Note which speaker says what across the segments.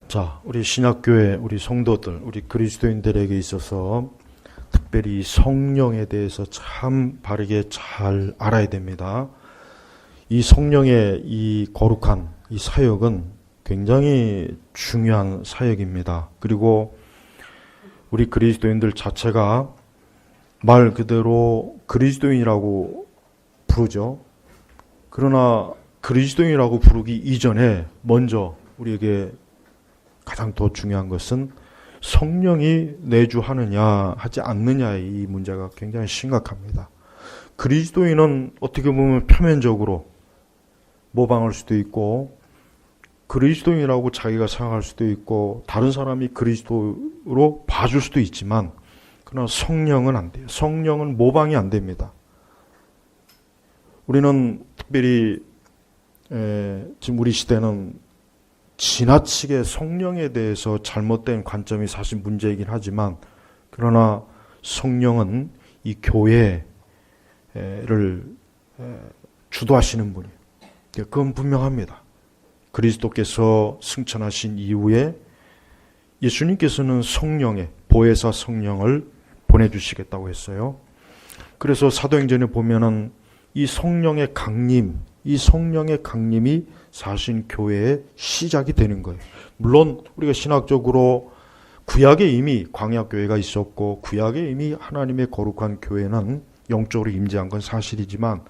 Speaker 1: 자, 우리 신약교회, 우리 성도들, 우리 그리스도인들에게 있어서 특별히 성령에 대해서 참 바르게 잘 알아야 됩니다. 이 성령의 이 거룩한 이 사역은 굉장히 중요한 사역입니다. 그리고 우리 그리스도인들 자체가 말 그대로 그리스도인이라고 부르죠. 그러나 그리스도인이라고 부르기 이전에 먼저 우리에게 가장 더 중요한 것은 성령이 내주하느냐 하지 않느냐의 이 문제가 굉장히 심각합니다. 그리스도인은 어떻게 보면 표면적으로 모방할 수도 있고 그리스도인이라고 자기가 생각할 수도 있고 다른 사람이 그리스도로 봐줄 수도 있지만 그러나 성령은 안 돼요. 성령은 모방이 안 됩니다. 우리는 특별히 지금 우리 시대는 지나치게 성령에 대해서 잘못된 관점이 사실 문제이긴 하지만 그러나 성령은 이 교회를 주도하시는 분이에요. 그건 분명합니다. 그리스도께서 승천하신 이후에 예수님께서는 성령의 보혜사 성령을 보내주시겠다고 했어요. 그래서 사도행전에 보면은 이 성령의 강림, 이 성령의 강림이 사실 교회의 시작이 되는 거예요. 물론 우리가 신학적으로 구약에 이미 광야교회가 있었고 구약에 이미 하나님의 거룩한 교회는 영적으로 임재한 건 사실이지만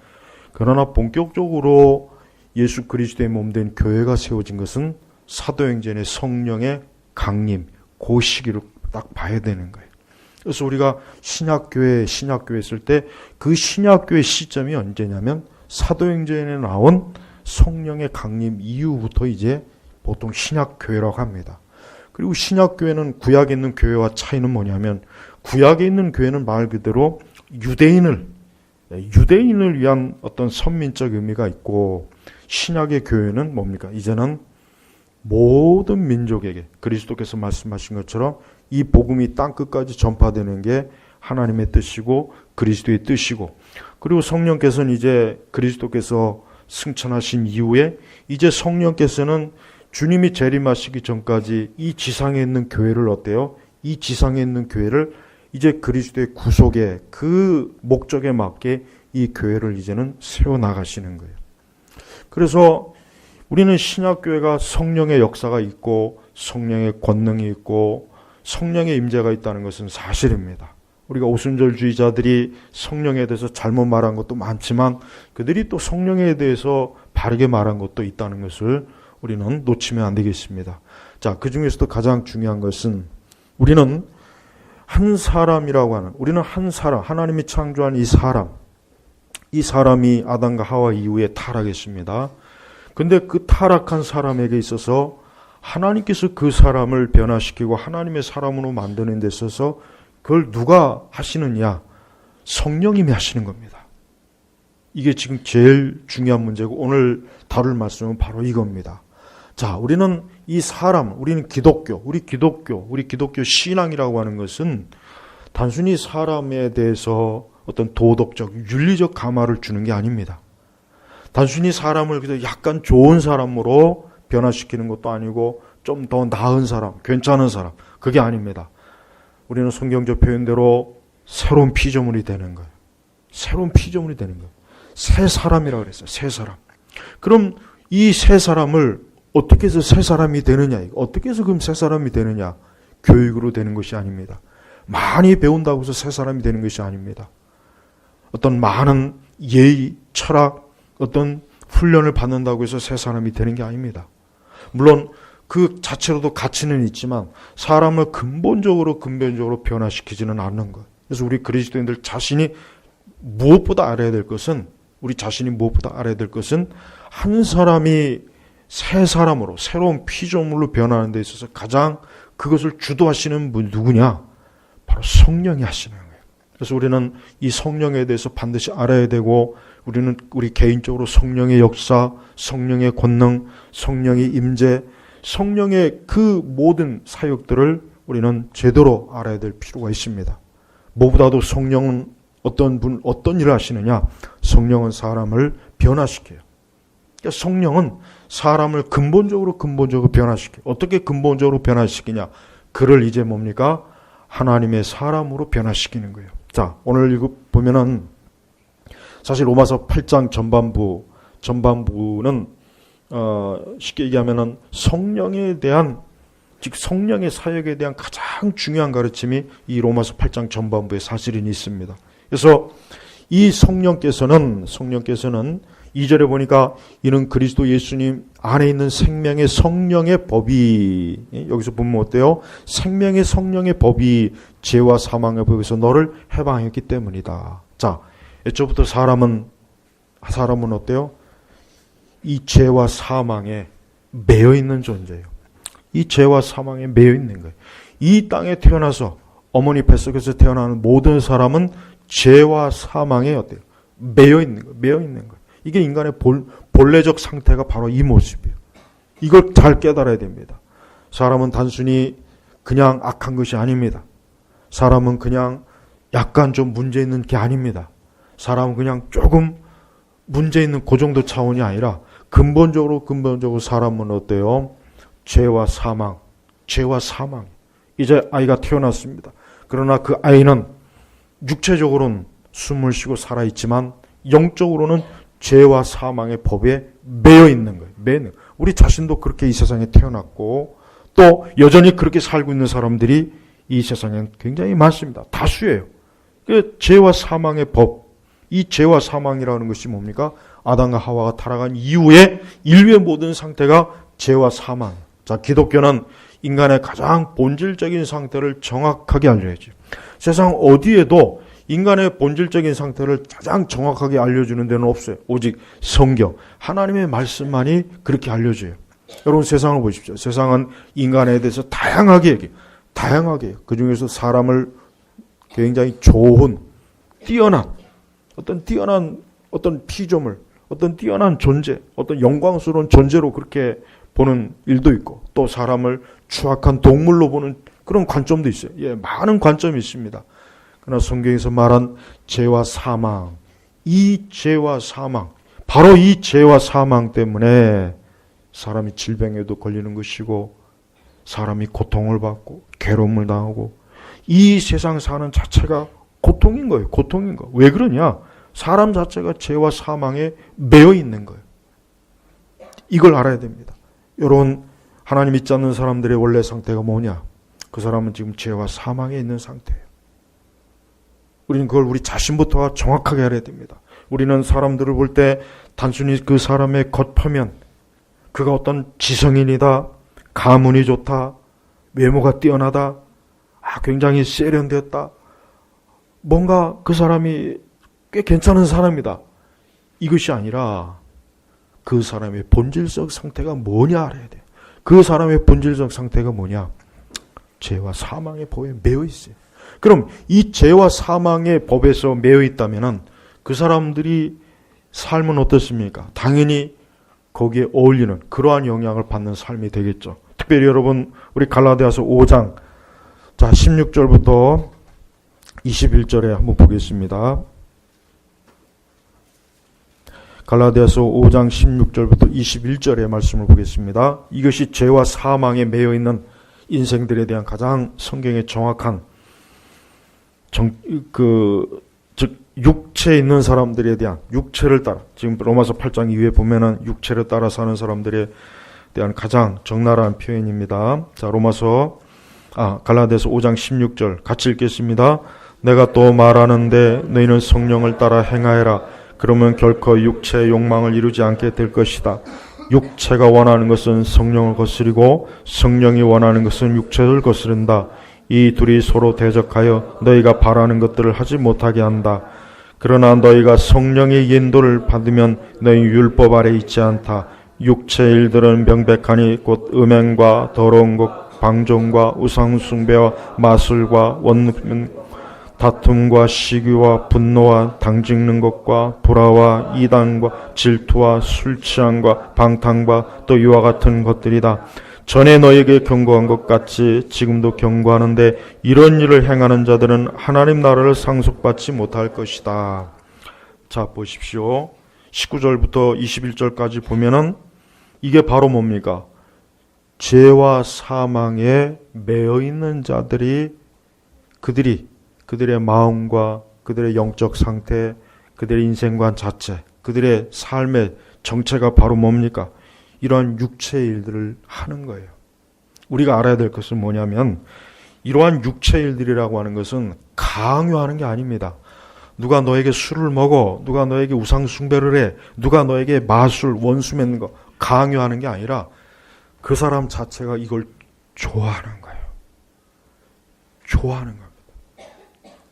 Speaker 1: 그러나 본격적으로 예수 그리스도의 몸된 교회가 세워진 것은 사도행전의 성령의 강림, 그 시기를 딱 봐야 되는 거예요. 그래서 우리가 신약교회 했을 때 그 신약교회 시점이 언제냐면 사도행전에 나온 성령의 강림 이후부터 이제 보통 신약교회라고 합니다. 그리고 신약교회는 구약에 있는 교회와 차이는 뭐냐면 구약에 있는 교회는 말 그대로 유대인을 위한 어떤 선민적 의미가 있고 신약의 교회는 뭡니까? 이제는 모든 민족에게 그리스도께서 말씀하신 것처럼 이 복음이 땅끝까지 전파되는 게 하나님의 뜻이고 그리스도의 뜻이고 그리고 성령께서는 이제 그리스도께서 승천하신 이후에 이제 성령께서는 주님이 재림하시기 전까지 이 지상에 있는 교회를 어때요? 이 지상에 있는 교회를 이제 그리스도의 구속의 그 목적에 맞게 이 교회를 이제는 세워나가시는 거예요. 그래서 우리는 신약교회가 성령의 역사가 있고 성령의 권능이 있고 성령의 임재가 있다는 것은 사실입니다. 우리가 오순절주의자들이 성령에 대해서 잘못 말한 것도 많지만 그들이 또 성령에 대해서 바르게 말한 것도 있다는 것을 우리는 놓치면 안 되겠습니다. 자, 그 중에서도 가장 중요한 것은 우리는 한 사람이라고 하는 우리는 한 사람, 하나님이 창조한 이 사람이 아담과 하와 이후에 타락했습니다. 근데 그 타락한 사람에게 있어서 하나님께서 그 사람을 변화시키고 하나님의 사람으로 만드는 데 있어서 그걸 누가 하시느냐? 성령님이 하시는 겁니다. 이게 지금 제일 중요한 문제고 오늘 다룰 말씀은 바로 이겁니다. 자, 우리는 이 사람, 우리는 우리 기독교 신앙이라고 하는 것은 단순히 사람에 대해서 어떤 도덕적, 윤리적 감화를 주는 게 아닙니다. 단순히 사람을 그냥 약간 좋은 사람으로 변화시키는 것도 아니고 좀 더 나은 사람, 괜찮은 사람, 그게 아닙니다. 우리는 성경적 표현대로 새로운 피조물이 되는 거예요. 새로운 피조물이 되는 거예요. 새 사람이라고 그랬어요. 새 사람. 그럼 이 새 사람을 어떻게 해서 새 사람이 되느냐? 어떻게 해서 그럼 새 사람이 되느냐? 교육으로 되는 것이 아닙니다. 많이 배운다고 해서 새 사람이 되는 것이 아닙니다. 어떤 많은 예의, 철학, 어떤 훈련을 받는다고 해서 새 사람이 되는 게 아닙니다. 물론 그 자체로도 가치는 있지만 사람을 근본적으로 변화시키지는 않는 것. 그래서 우리 그리스도인들 자신이 무엇보다 알아야 될 것은 한 사람이 새 사람으로 새로운 피조물로 변하는 데 있어서 가장 그것을 주도하시는 분 누구냐? 바로 성령이 하시는 거예요. 그래서 우리는 이 성령에 대해서 반드시 알아야 되고 우리 개인적으로 성령의 역사, 성령의 권능, 성령의 임재, 성령의 그 모든 사역들을 우리는 제대로 알아야 될 필요가 있습니다. 무엇보다도 성령은 어떤 일을 하시느냐? 성령은 사람을 변화시켜요. 그러니까 성령은 사람을 근본적으로 변화시켜. 어떻게 근본적으로 변화시키냐? 그를 이제 뭡니까? 하나님의 사람으로 변화시키는 거예요. 자, 오늘 이거 보면은 사실 로마서 8장 전반부는 쉽게 얘기하면은 성령에 대한, 즉 성령의 사역에 대한 가장 중요한 가르침이 이 로마서 8장 전반부에 사실은 있습니다. 그래서 이 성령께서는 2절에 보니까 이는 그리스도 예수님 안에 있는 생명의 성령의 법이, 여기서 보면 어때요? 생명의 성령의 법이 죄와 사망의 법에서 너를 해방했기 때문이다. 자, 애초부터 사람은 어때요? 이 죄와 사망에 매여 있는 존재예요. 이 죄와 사망에 매여 있는 거예요. 이 땅에 태어나서 어머니 뱃속에서 태어나는 모든 사람은 죄와 사망에 어때요? 매여 있는 거예요. 이게 인간의 본래적 상태가 바로 이 모습이에요. 이걸 잘 깨달아야 됩니다. 사람은 단순히 그냥 악한 것이 아닙니다. 사람은 그냥 약간 좀 문제 있는 게 아닙니다. 사람은 그냥 조금 문제 있는 그 정도 차원이 아니라 근본적으로 사람은 어때요? 죄와 사망. 이제 아이가 태어났습니다. 그러나 그 아이는 육체적으로는 숨을 쉬고 살아있지만 영적으로는 죄와 사망의 법에 매여 있는 거예요. 우리 자신도 그렇게 이 세상에 태어났고 또 여전히 그렇게 살고 있는 사람들이 이 세상엔 굉장히 많습니다. 다수예요. 그 죄와 사망의 법, 이 죄와 사망이라는 것이 뭡니까? 아담과 하와가 타락한 이후에 인류의 모든 상태가 죄와 사망. 자, 기독교는 인간의 가장 본질적인 상태를 정확하게 알려야죠. 세상 어디에도 인간의 본질적인 상태를 가장 정확하게 알려주는 데는 없어요. 오직 성경, 하나님의 말씀만이 그렇게 알려줘요. 여러분 세상을 보십시오. 세상은 인간에 대해서 다양하게 얘기해요. 그 중에서 사람을 굉장히 좋은, 뛰어난 어떤 피조물, 어떤 뛰어난 존재, 어떤 영광스러운 존재로 그렇게 보는 일도 있고 또 사람을 추악한 동물로 보는 그런 관점도 있어요. 예, 많은 관점이 있습니다. 그러나 성경에서 말한 죄와 사망, 바로 이 죄와 사망 때문에 사람이 질병에도 걸리는 것이고 사람이 고통을 받고 괴로움을 당하고 이 세상 사는 자체가 고통인 거예요. 왜 그러냐? 사람 자체가 죄와 사망에 매여 있는 거예요. 이걸 알아야 됩니다. 여러분, 하나님 믿지 않는 사람들의 원래 상태가 뭐냐? 그 사람은 지금 죄와 사망에 있는 상태예요. 우리는 그걸 우리 자신부터 정확하게 알아야 됩니다. 우리는 사람들을 볼 때 단순히 그 사람의 겉표면, 그가 어떤 지성인이다, 가문이 좋다, 외모가 뛰어나다, 굉장히 세련되었다, 뭔가 그 사람이 꽤 괜찮은 사람이다, 이것이 아니라 그 사람의 본질적 상태가 뭐냐 알아야 돼요. 그 사람의 본질적 상태가 뭐냐? 죄와 사망의 법에 매여 있어요. 그럼 이 죄와 사망의 법에서 매여 있다면은 그 사람들이 삶은 어떻습니까? 당연히 거기에 어울리는 그러한 영향을 받는 삶이 되겠죠. 특별히 여러분, 우리 갈라디아서 5장 16절부터 21절에 한번 보겠습니다. 갈라디아서 5장 16절부터 21절의 말씀을 보겠습니다. 이것이 죄와 사망에 매여 있는 인생들에 대한 가장 성경의 정확한 즉 육체에 있는 사람들에 대한, 육체를 따라, 지금 로마서 8장 이후에 보면은 육체를 따라 사는 사람들에 대한 가장 적나라한 표현입니다. 자, 갈라디아서 5장 16절 같이 읽겠습니다. 내가 또 말하는데 너희는 성령을 따라 행하여라. 그러면 결코 육체의 욕망을 이루지 않게 될 것이다. 육체가 원하는 것은 성령을 거스리고 성령이 원하는 것은 육체를 거스른다. 이 둘이 서로 대적하여 너희가 바라는 것들을 하지 못하게 한다. 그러나 너희가 성령의 인도를 받으면 너희 율법 아래 있지 않다. 육체의 일들은 명백하니 곧 음행과 더러운 것, 방종과 우상숭배와 마술과 원문, 다툼과 시기와 분노와 당짓는 것과 불화와 이단과 질투와 술 취함과 방탕과 또 이와 같은 것들이다. 전에 너에게 경고한 것 같이 지금도 경고하는데 이런 일을 행하는 자들은 하나님 나라를 상속받지 못할 것이다. 자, 보십시오. 19절부터 21절까지 보면은 이게 바로 뭡니까? 죄와 사망에 매여 있는 자들이 그들의 마음과 그들의 영적 상태, 그들의 인생관 자체, 그들의 삶의 정체가 바로 뭡니까? 이러한 육체의 일들을 하는 거예요. 우리가 알아야 될 것은 뭐냐면 이러한 육체의 일들이라고 하는 것은 강요하는 게 아닙니다. 누가 너에게 술을 먹어, 누가 너에게 우상 숭배를 해, 누가 너에게 마술, 원수 맺는 거 강요하는 게 아니라 그 사람 자체가 이걸 좋아하는 거예요. 좋아하는 겁니다.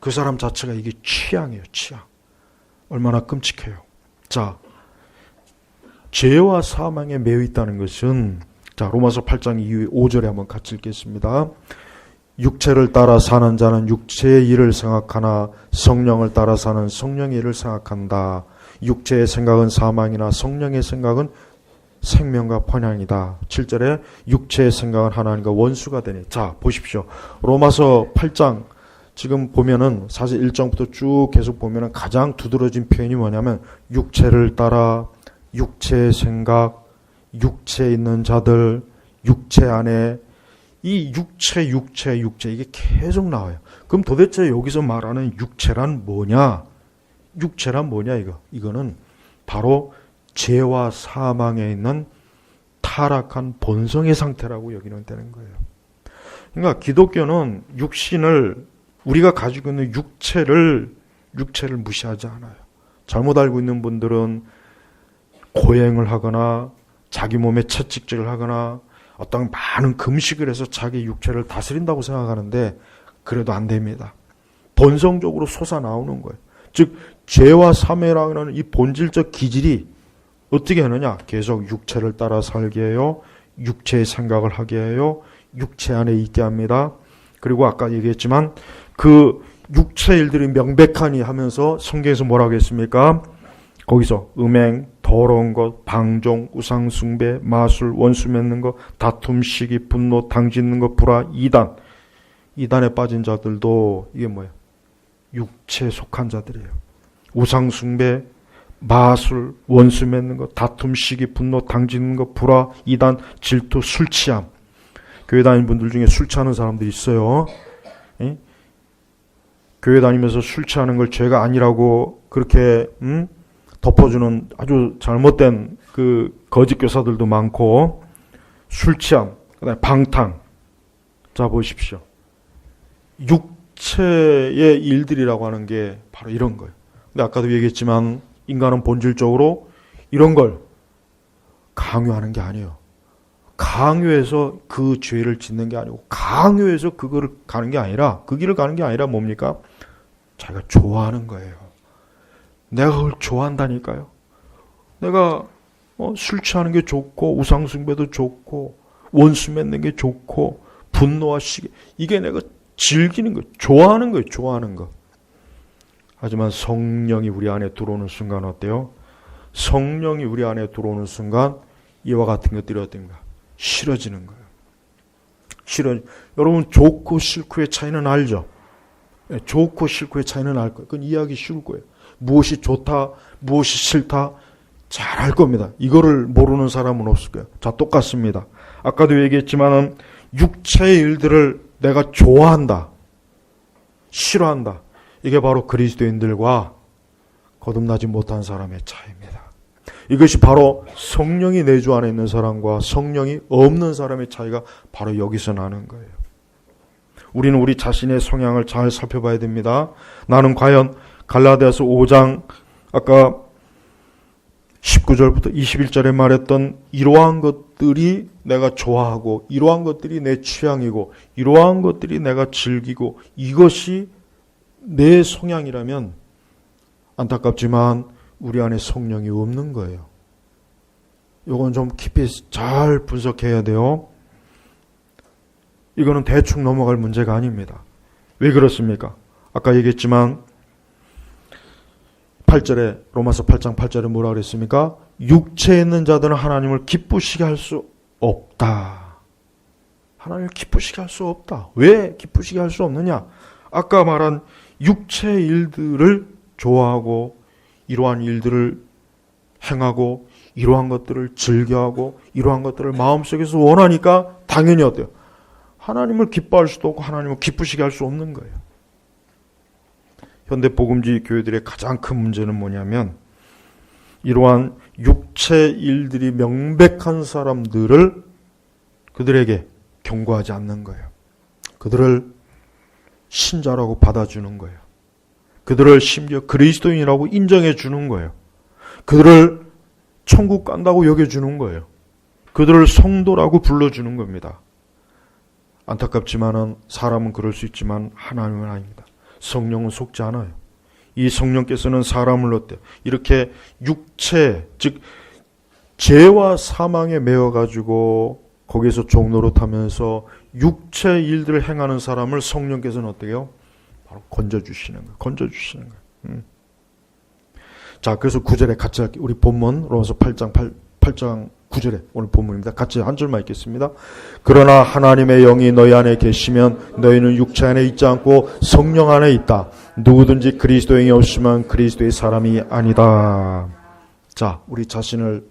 Speaker 1: 그 사람 자체가 이게 취향이에요, 취향. 얼마나 끔찍해요. 자, 죄와 사망에 매여 있다는 것은, 자, 로마서 8장 이후에 5절에 한번 같이 읽겠습니다. 육체를 따라 사는 자는 육체의 일을 생각하나 성령을 따라 사는 성령의 일을 생각한다. 육체의 생각은 사망이나 성령의 생각은 생명과 번영이다. 7절에 육체의 생각은 하나님과 원수가 되니. 자, 보십시오. 로마서 8장 지금 보면은 사실 1장부터 쭉 계속 보면은 가장 두드러진 표현이 뭐냐면 육체를 따라, 육체의 생각, 육체에 있는 자들, 육체 안에 이 육체 이게 계속 나와요. 그럼 도대체 여기서 말하는 육체란 뭐냐? 육체란 뭐냐 이거? 이거는 바로 죄와 사망에 있는 타락한 본성의 상태라고 여기는 되는 거예요. 그러니까 기독교는 육신을 우리가 가지고 있는 육체를 무시하지 않아요. 잘못 알고 있는 분들은 고행을 하거나 자기 몸에 채찍질을 하거나 어떤 많은 금식을 해서 자기 육체를 다스린다고 생각하는데 그래도 안 됩니다. 본성적으로 솟아나오는 거예요. 즉 죄와 사매라고 하는 이 본질적 기질이 어떻게 하느냐? 계속 육체를 따라 살게 해요. 육체의 생각을 하게 해요. 육체 안에 있게 합니다. 그리고 아까 얘기했지만 그 육체 일들이 명백하니 하면서 성경에서 뭐라고 했습니까? 거기서 음행, 더러운 것, 방종, 우상 숭배, 마술, 원수 맺는 것, 다툼, 시기, 분노, 당짓는 것, 불화, 이단. 이단에 빠진 자들도 이게 뭐예요? 육체에 속한 자들이에요. 우상 숭배, 마술, 원수 맺는 것, 다툼, 시기, 분노, 당짓는 것, 불화, 이단, 질투, 술 취함. 교회 다니는 분들 중에 술 취하는 사람들이 있어요. 예? 교회 다니면서 술 취하는 걸 죄가 아니라고 그렇게 덮어주는 아주 잘못된 그 거짓 교사들도 많고, 술 취함, 그다음에 방탕. 자, 보십시오. 육체의 일들이라고 하는 게 바로 이런 거예요. 근데 아까도 얘기했지만 인간은 본질적으로 이런 걸 강요하는 게 아니에요. 강요해서 그 죄를 짓는 게 아니고 강요해서 그거를 가는 게 아니라, 그 길을 가는 게 아니라 뭡니까? 자기가 좋아하는 거예요. 내가 그걸 좋아한다니까요. 내가 술 취하는 게 좋고 우상숭배도 좋고 원수 맺는 게 좋고 분노와 시기, 이게 내가 즐기는 거, 좋아하는 거예요. 좋아하는 거. 하지만 성령이 우리 안에 들어오는 순간 어때요? 성령이 우리 안에 들어오는 순간 이와 같은 것들이 어떤가? 싫어지는 거예요. 여러분 좋고 싫고의 차이는 알죠? 좋고 싫고의 차이는 알 거예요. 그건 이해하기 쉬울 거예요. 무엇이 좋다, 무엇이 싫다 잘 알 겁니다. 이거를 모르는 사람은 없을 거예요. 자, 똑같습니다. 아까도 얘기했지만은 육체의 일들을 내가 좋아한다, 싫어한다. 이게 바로 그리스도인들과 거듭나지 못한 사람의 차이입니다. 이것이 바로 성령이 내주 안에 있는 사람과 성령이 없는 사람의 차이가 바로 여기서 나는 거예요. 우리는 우리 자신의 성향을 잘 살펴봐야 됩니다. 나는 과연 갈라디아서 5장 아까 19절부터 21절에 말했던 이러한 것들이 내가 좋아하고 이러한 것들이 내 취향이고 이러한 것들이 내가 즐기고 이것이 내 성향이라면 안타깝지만 우리 안에 성령이 없는 거예요. 이건 좀 깊이 잘 분석해야 돼요. 이거는 대충 넘어갈 문제가 아닙니다. 왜 그렇습니까? 아까 얘기했지만 8절에 로마서 8장 8절에 뭐라 그랬습니까? 육체에 있는 자들은 하나님을 기쁘시게 할 수 없다. 하나님을 기쁘시게 할 수 없다. 왜 기쁘시게 할 수 없느냐? 아까 말한 육체의 일들을 좋아하고 이러한 일들을 행하고 이러한 것들을 즐겨하고 이러한 것들을 마음속에서 원하니까 당연히 어때요? 하나님을 기뻐할 수도 없고 하나님을 기쁘시게 할 수 없는 거예요. 현대 복음주의 교회들의 가장 큰 문제는 뭐냐면 이러한 육체 일들이 명백한 사람들을 그들에게 경고하지 않는 거예요. 그들을 신자라고 받아주는 거예요. 그들을 심지어 그리스도인이라고 인정해 주는 거예요. 그들을 천국 간다고 여겨주는 거예요. 그들을 성도라고 불러주는 겁니다. 안타깝지만은 사람은 그럴 수 있지만 하나님은 아닙니다. 성령은 속지 않아요. 이 성령께서는 사람을 어때요? 이렇게 육체, 즉 죄와 사망에 매여가지고 거기에서 종노릇하면서 육체 일들을 행하는 사람을 성령께서는 어때요? 바로 건져주시는 거예요. 건져주시는 거예요. 자, 그래서 9절에 같이 할게요. 우리 본문 로마서 8장 9절에 오늘 본문입니다. 같이 한 줄만 읽겠습니다. 그러나 하나님의 영이 너희 안에 계시면 너희는 육체 안에 있지 않고 성령 안에 있다. 누구든지 그리스도의 영이 없으면 그리스도의 사람이 아니다. 자, 우리 자신을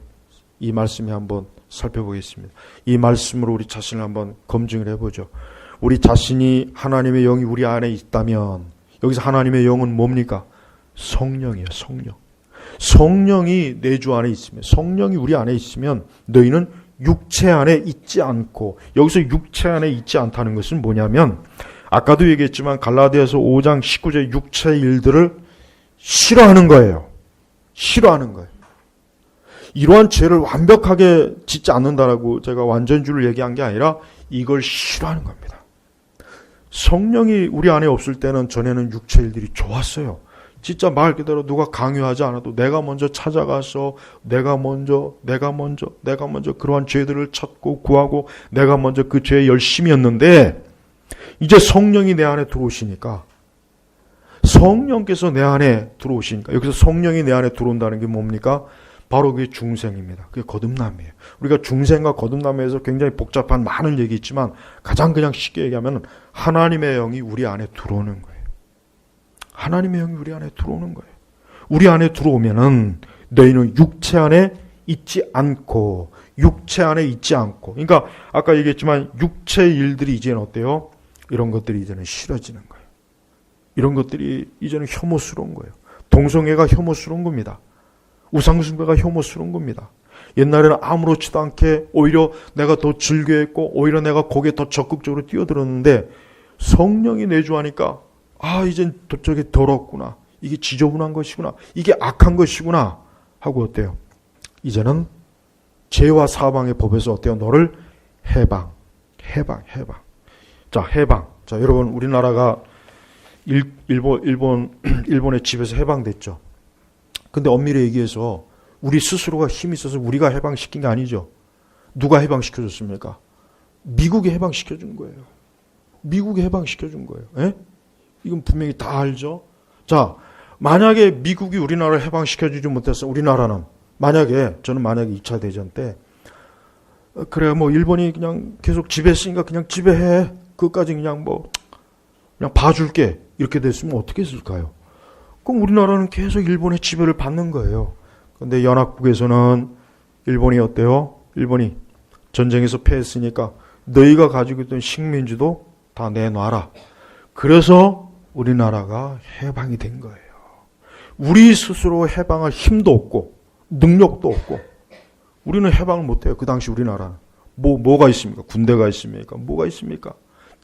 Speaker 1: 이 말씀에 한번 살펴보겠습니다. 이 말씀으로 우리 자신을 한번 검증을 해보죠. 우리 자신이 하나님의 영이 우리 안에 있다면 여기서 하나님의 영은 뭡니까? 성령이에요. 성령. 성령이 내 주 안에 있으면, 성령이 우리 안에 있으면 너희는 육체 안에 있지 않고, 여기서 육체 안에 있지 않다는 것은 뭐냐면 아까도 얘기했지만 갈라디아서 5장 19절 육체 일들을 싫어하는 거예요. 싫어하는 거예요. 이러한 죄를 완벽하게 짓지 않는다라고 제가 완전주를 얘기한 게 아니라 이걸 싫어하는 겁니다. 성령이 우리 안에 없을 때는 전에는 육체 일들이 좋았어요. 진짜 말 그대로 누가 강요하지 않아도 내가 먼저 찾아가서 내가 먼저 그러한 죄들을 찾고 구하고 내가 먼저 그 죄에 열심이었는데 이제 성령이 내 안에 들어오시니까 성령께서 내 안에 들어오시니까 여기서 성령이 내 안에 들어온다는 게 뭡니까? 바로 그게 중생입니다. 그게 거듭남이에요. 우리가 중생과 거듭남에서 굉장히 복잡한 많은 얘기 있지만 가장 그냥 쉽게 얘기하면 하나님의 영이 우리 안에 들어오는 거예요. 하나님의 영이 우리 안에 들어오는 거예요. 우리 안에 들어오면은 너희는 육체 안에 있지 않고 그러니까 아까 얘기했지만 육체 일들이 이제는 어때요? 이런 것들이 이제는 싫어지는 거예요. 이런 것들이 이제는 혐오스러운 거예요. 동성애가 혐오스러운 겁니다. 우상숭배가 혐오스러운 겁니다. 옛날에는 아무렇지도 않게 오히려 내가 더 즐겨했고 오히려 내가 거기에 더 적극적으로 뛰어들었는데 성령이 내주하니까 이젠 저게 더럽구나. 이게 지저분한 것이구나. 이게 악한 것이구나. 하고 어때요? 이제는 죄와 사방의 법에서 어때요? 너를 해방. 자, 해방. 자, 여러분 우리나라가 일본의 집에서 해방됐죠. 근데 엄밀히 얘기해서 우리 스스로가 힘이 있어서 우리가 해방시킨 게 아니죠. 누가 해방시켜줬습니까? 미국이 해방시켜준 거예요. 미국이 해방시켜준 거예요. 에? 이건 분명히 다 알죠. 자, 만약에 미국이 우리나라를 해방시켜주지 못했어. 우리나라는 저는 만약에 2차 대전 때 그래 뭐 일본이 그냥 계속 지배했으니까 그냥 지배해. 그것까지 그냥 봐줄게. 이렇게 됐으면 어떻게 했을까요? 그럼 우리나라는 계속 일본의 지배를 받는 거예요. 그런데 연합국에서는 일본이 어때요? 일본이 전쟁에서 패했으니까 너희가 가지고 있던 식민지도 다 내놔라. 그래서 우리나라가 해방이 된 거예요. 우리 스스로 해방할 힘도 없고 능력도 없고 우리는 해방을 못해요. 그 당시 우리나라는. 뭐가 있습니까? 군대가 있습니까? 뭐가 있습니까?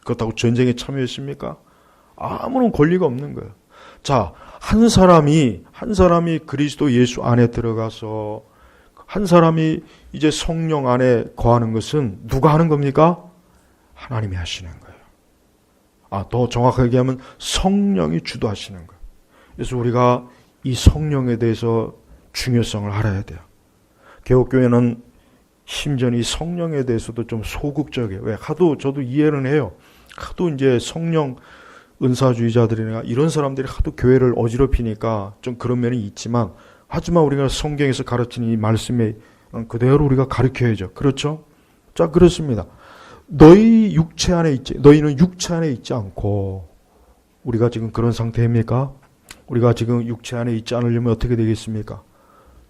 Speaker 1: 그렇다고 전쟁에 참여했습니까? 아무런 권리가 없는 거예요. 자, 한 사람이 그리스도 예수 안에 들어가서 한 사람이 이제 성령 안에 거하는 것은 누가 하는 겁니까? 하나님이 하시는 거예요. 더 정확하게 얘기하면 성령이 주도하시는 거예요. 그래서 우리가 이 성령에 대해서 중요성을 알아야 돼요. 개혁교회는 심지어 이 성령에 대해서도 좀 소극적이에요. 왜? 저도 이해는 해요. 하도 이제 성령 은사주의자들이나 이런 사람들이 하도 교회를 어지럽히니까 좀 그런 면이 있지만 하지만 우리가 성경에서 가르치는 이 말씀에 그대로 우리가 가르쳐야죠. 그렇죠? 자, 그렇습니다. 너희는 육체 안에 있지 않고 우리가 지금 그런 상태입니까? 우리가 지금 육체 안에 있지 않으려면 어떻게 되겠습니까?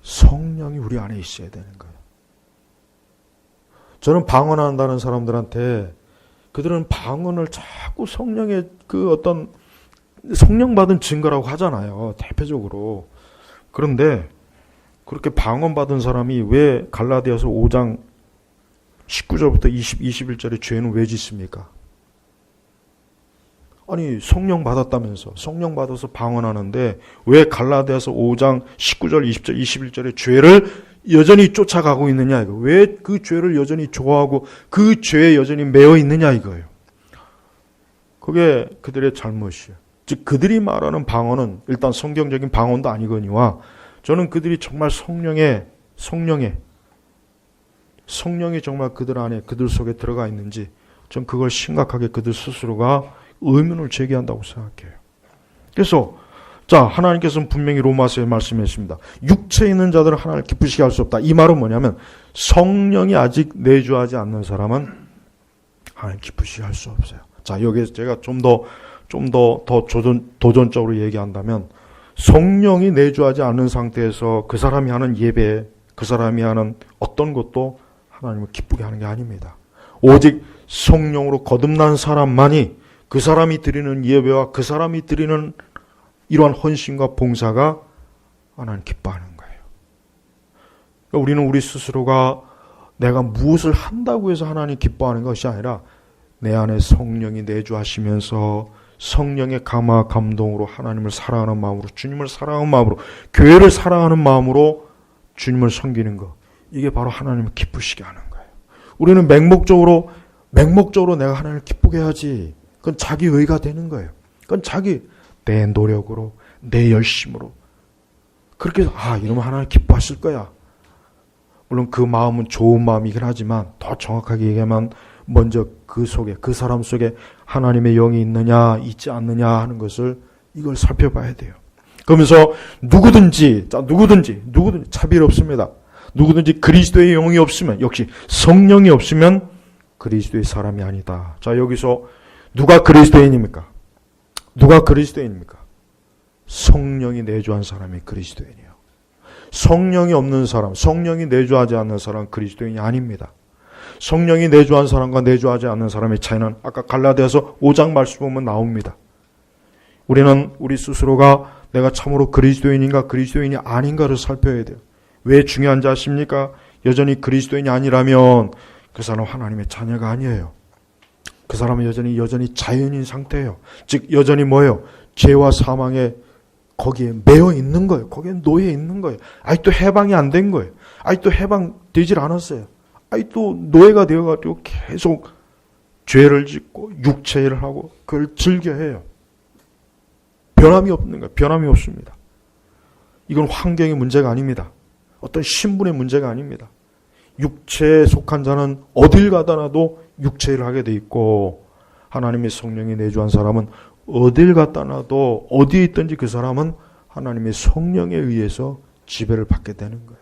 Speaker 1: 성령이 우리 안에 있어야 되는 거예요. 저는 방언한다는 사람들한테 그들은 방언을 자꾸 성령의 그 어떤 성령 받은 증거라고 하잖아요. 대표적으로. 그런데 그렇게 방언 받은 사람이 왜 갈라디아서 5장 19절부터 21절에 죄는 왜 짓습니까? 아니 성령 받았다면서 성령 받아서 방언하는데 왜 갈라디아서 5장 19절 20절 21절에 죄를 여전히 쫓아가고 있느냐 이거. 왜 그 죄를 여전히 좋아하고 그 죄에 여전히 매여 있느냐 이거예요. 그게 그들의 잘못이에요. 즉 그들이 말하는 방언은 일단 성경적인 방언도 아니거니와 저는 그들이 정말 성령이 정말 그들 안에 그들 속에 들어가 있는지 전 그걸 심각하게 그들 스스로가 의문을 제기한다고 생각해요. 그래서 자 하나님께서는 분명히 로마서에 말씀했습니다. 육체에 있는 자들은 하나님을 기쁘시게 할 수 없다. 이 말은 뭐냐면 성령이 아직 내주하지 않는 사람은 하나님 기쁘시게 할 수 없어요. 자 여기에서 제가 좀 더 도전적으로 얘기한다면 성령이 내주하지 않는 상태에서 그 사람이 하는 예배, 그 사람이 하는 어떤 것도 하나님을 기쁘게 하는 게 아닙니다. 오직 성령으로 거듭난 사람만이 그 사람이 드리는 예배와 그 사람이 드리는 이러한 헌신과 봉사가 하나님 기뻐하는 거예요. 그러니까 우리는 우리 스스로가 내가 무엇을 한다고 해서 하나님 기뻐하는 것이 아니라 내 안에 성령이 내주하시면서 성령의 감화 감동으로 하나님을 사랑하는 마음으로 주님을 사랑하는 마음으로 교회를 사랑하는 마음으로 주님을 섬기는 것 이게 바로 하나님을 기쁘시게 하는 거예요. 우리는 맹목적으로 내가 하나님을 기쁘게 해야지 그건 자기 의가 되는 거예요. 그건 내 노력으로 내 열심으로 그렇게 해서 이러면 하나님 기뻐하실 거야. 물론 그 마음은 좋은 마음이긴 하지만 더 정확하게 얘기하면 먼저 그 속에 그 사람 속에 하나님의 영이 있느냐 있지 않느냐 하는 것을 이걸 살펴봐야 돼요. 그러면서 누구든지 차별 없습니다. 누구든지 그리스도의 영이 없으면 역시 성령이 없으면 그리스도의 사람이 아니다. 자 여기서 누가 그리스도인입니까? 성령이 내주한 사람이 그리스도인이에요. 성령이 없는 사람, 성령이 내주하지 않는 사람은 그리스도인이 아닙니다. 성령이 내주한 사람과 내주하지 않는 사람의 차이는 아까 갈라디아서 5장 말씀 보면 나옵니다. 우리는 우리 스스로가 내가 참으로 그리스도인인가 그리스도인이 아닌가를 살펴야 돼요. 왜 중요한지 아십니까? 여전히 그리스도인이 아니라면 그 사람은 하나님의 자녀가 아니에요. 그 사람은 여전히 자연인 상태예요. 즉 여전히 뭐예요? 죄와 사망에 거기에 매여 있는 거예요. 거기에 놓여 있는 거예요. 아직도 해방이 안 된 거예요. 아직도 해방되질 않았어요. 아직도 노예가 되어가지고 계속 죄를 짓고 육체를 하고 그걸 즐겨해요. 변함이 없는 거예요. 변함이 없습니다. 이건 환경의 문제가 아닙니다. 어떤 신분의 문제가 아닙니다. 육체에 속한 자는 어딜 가다나도 육체를 하게 돼 있고 하나님의 성령이 내주한 사람은 어딜 갖다 놔도 어디에 있든지 그 사람은 하나님의 성령에 의해서 지배를 받게 되는 거예요.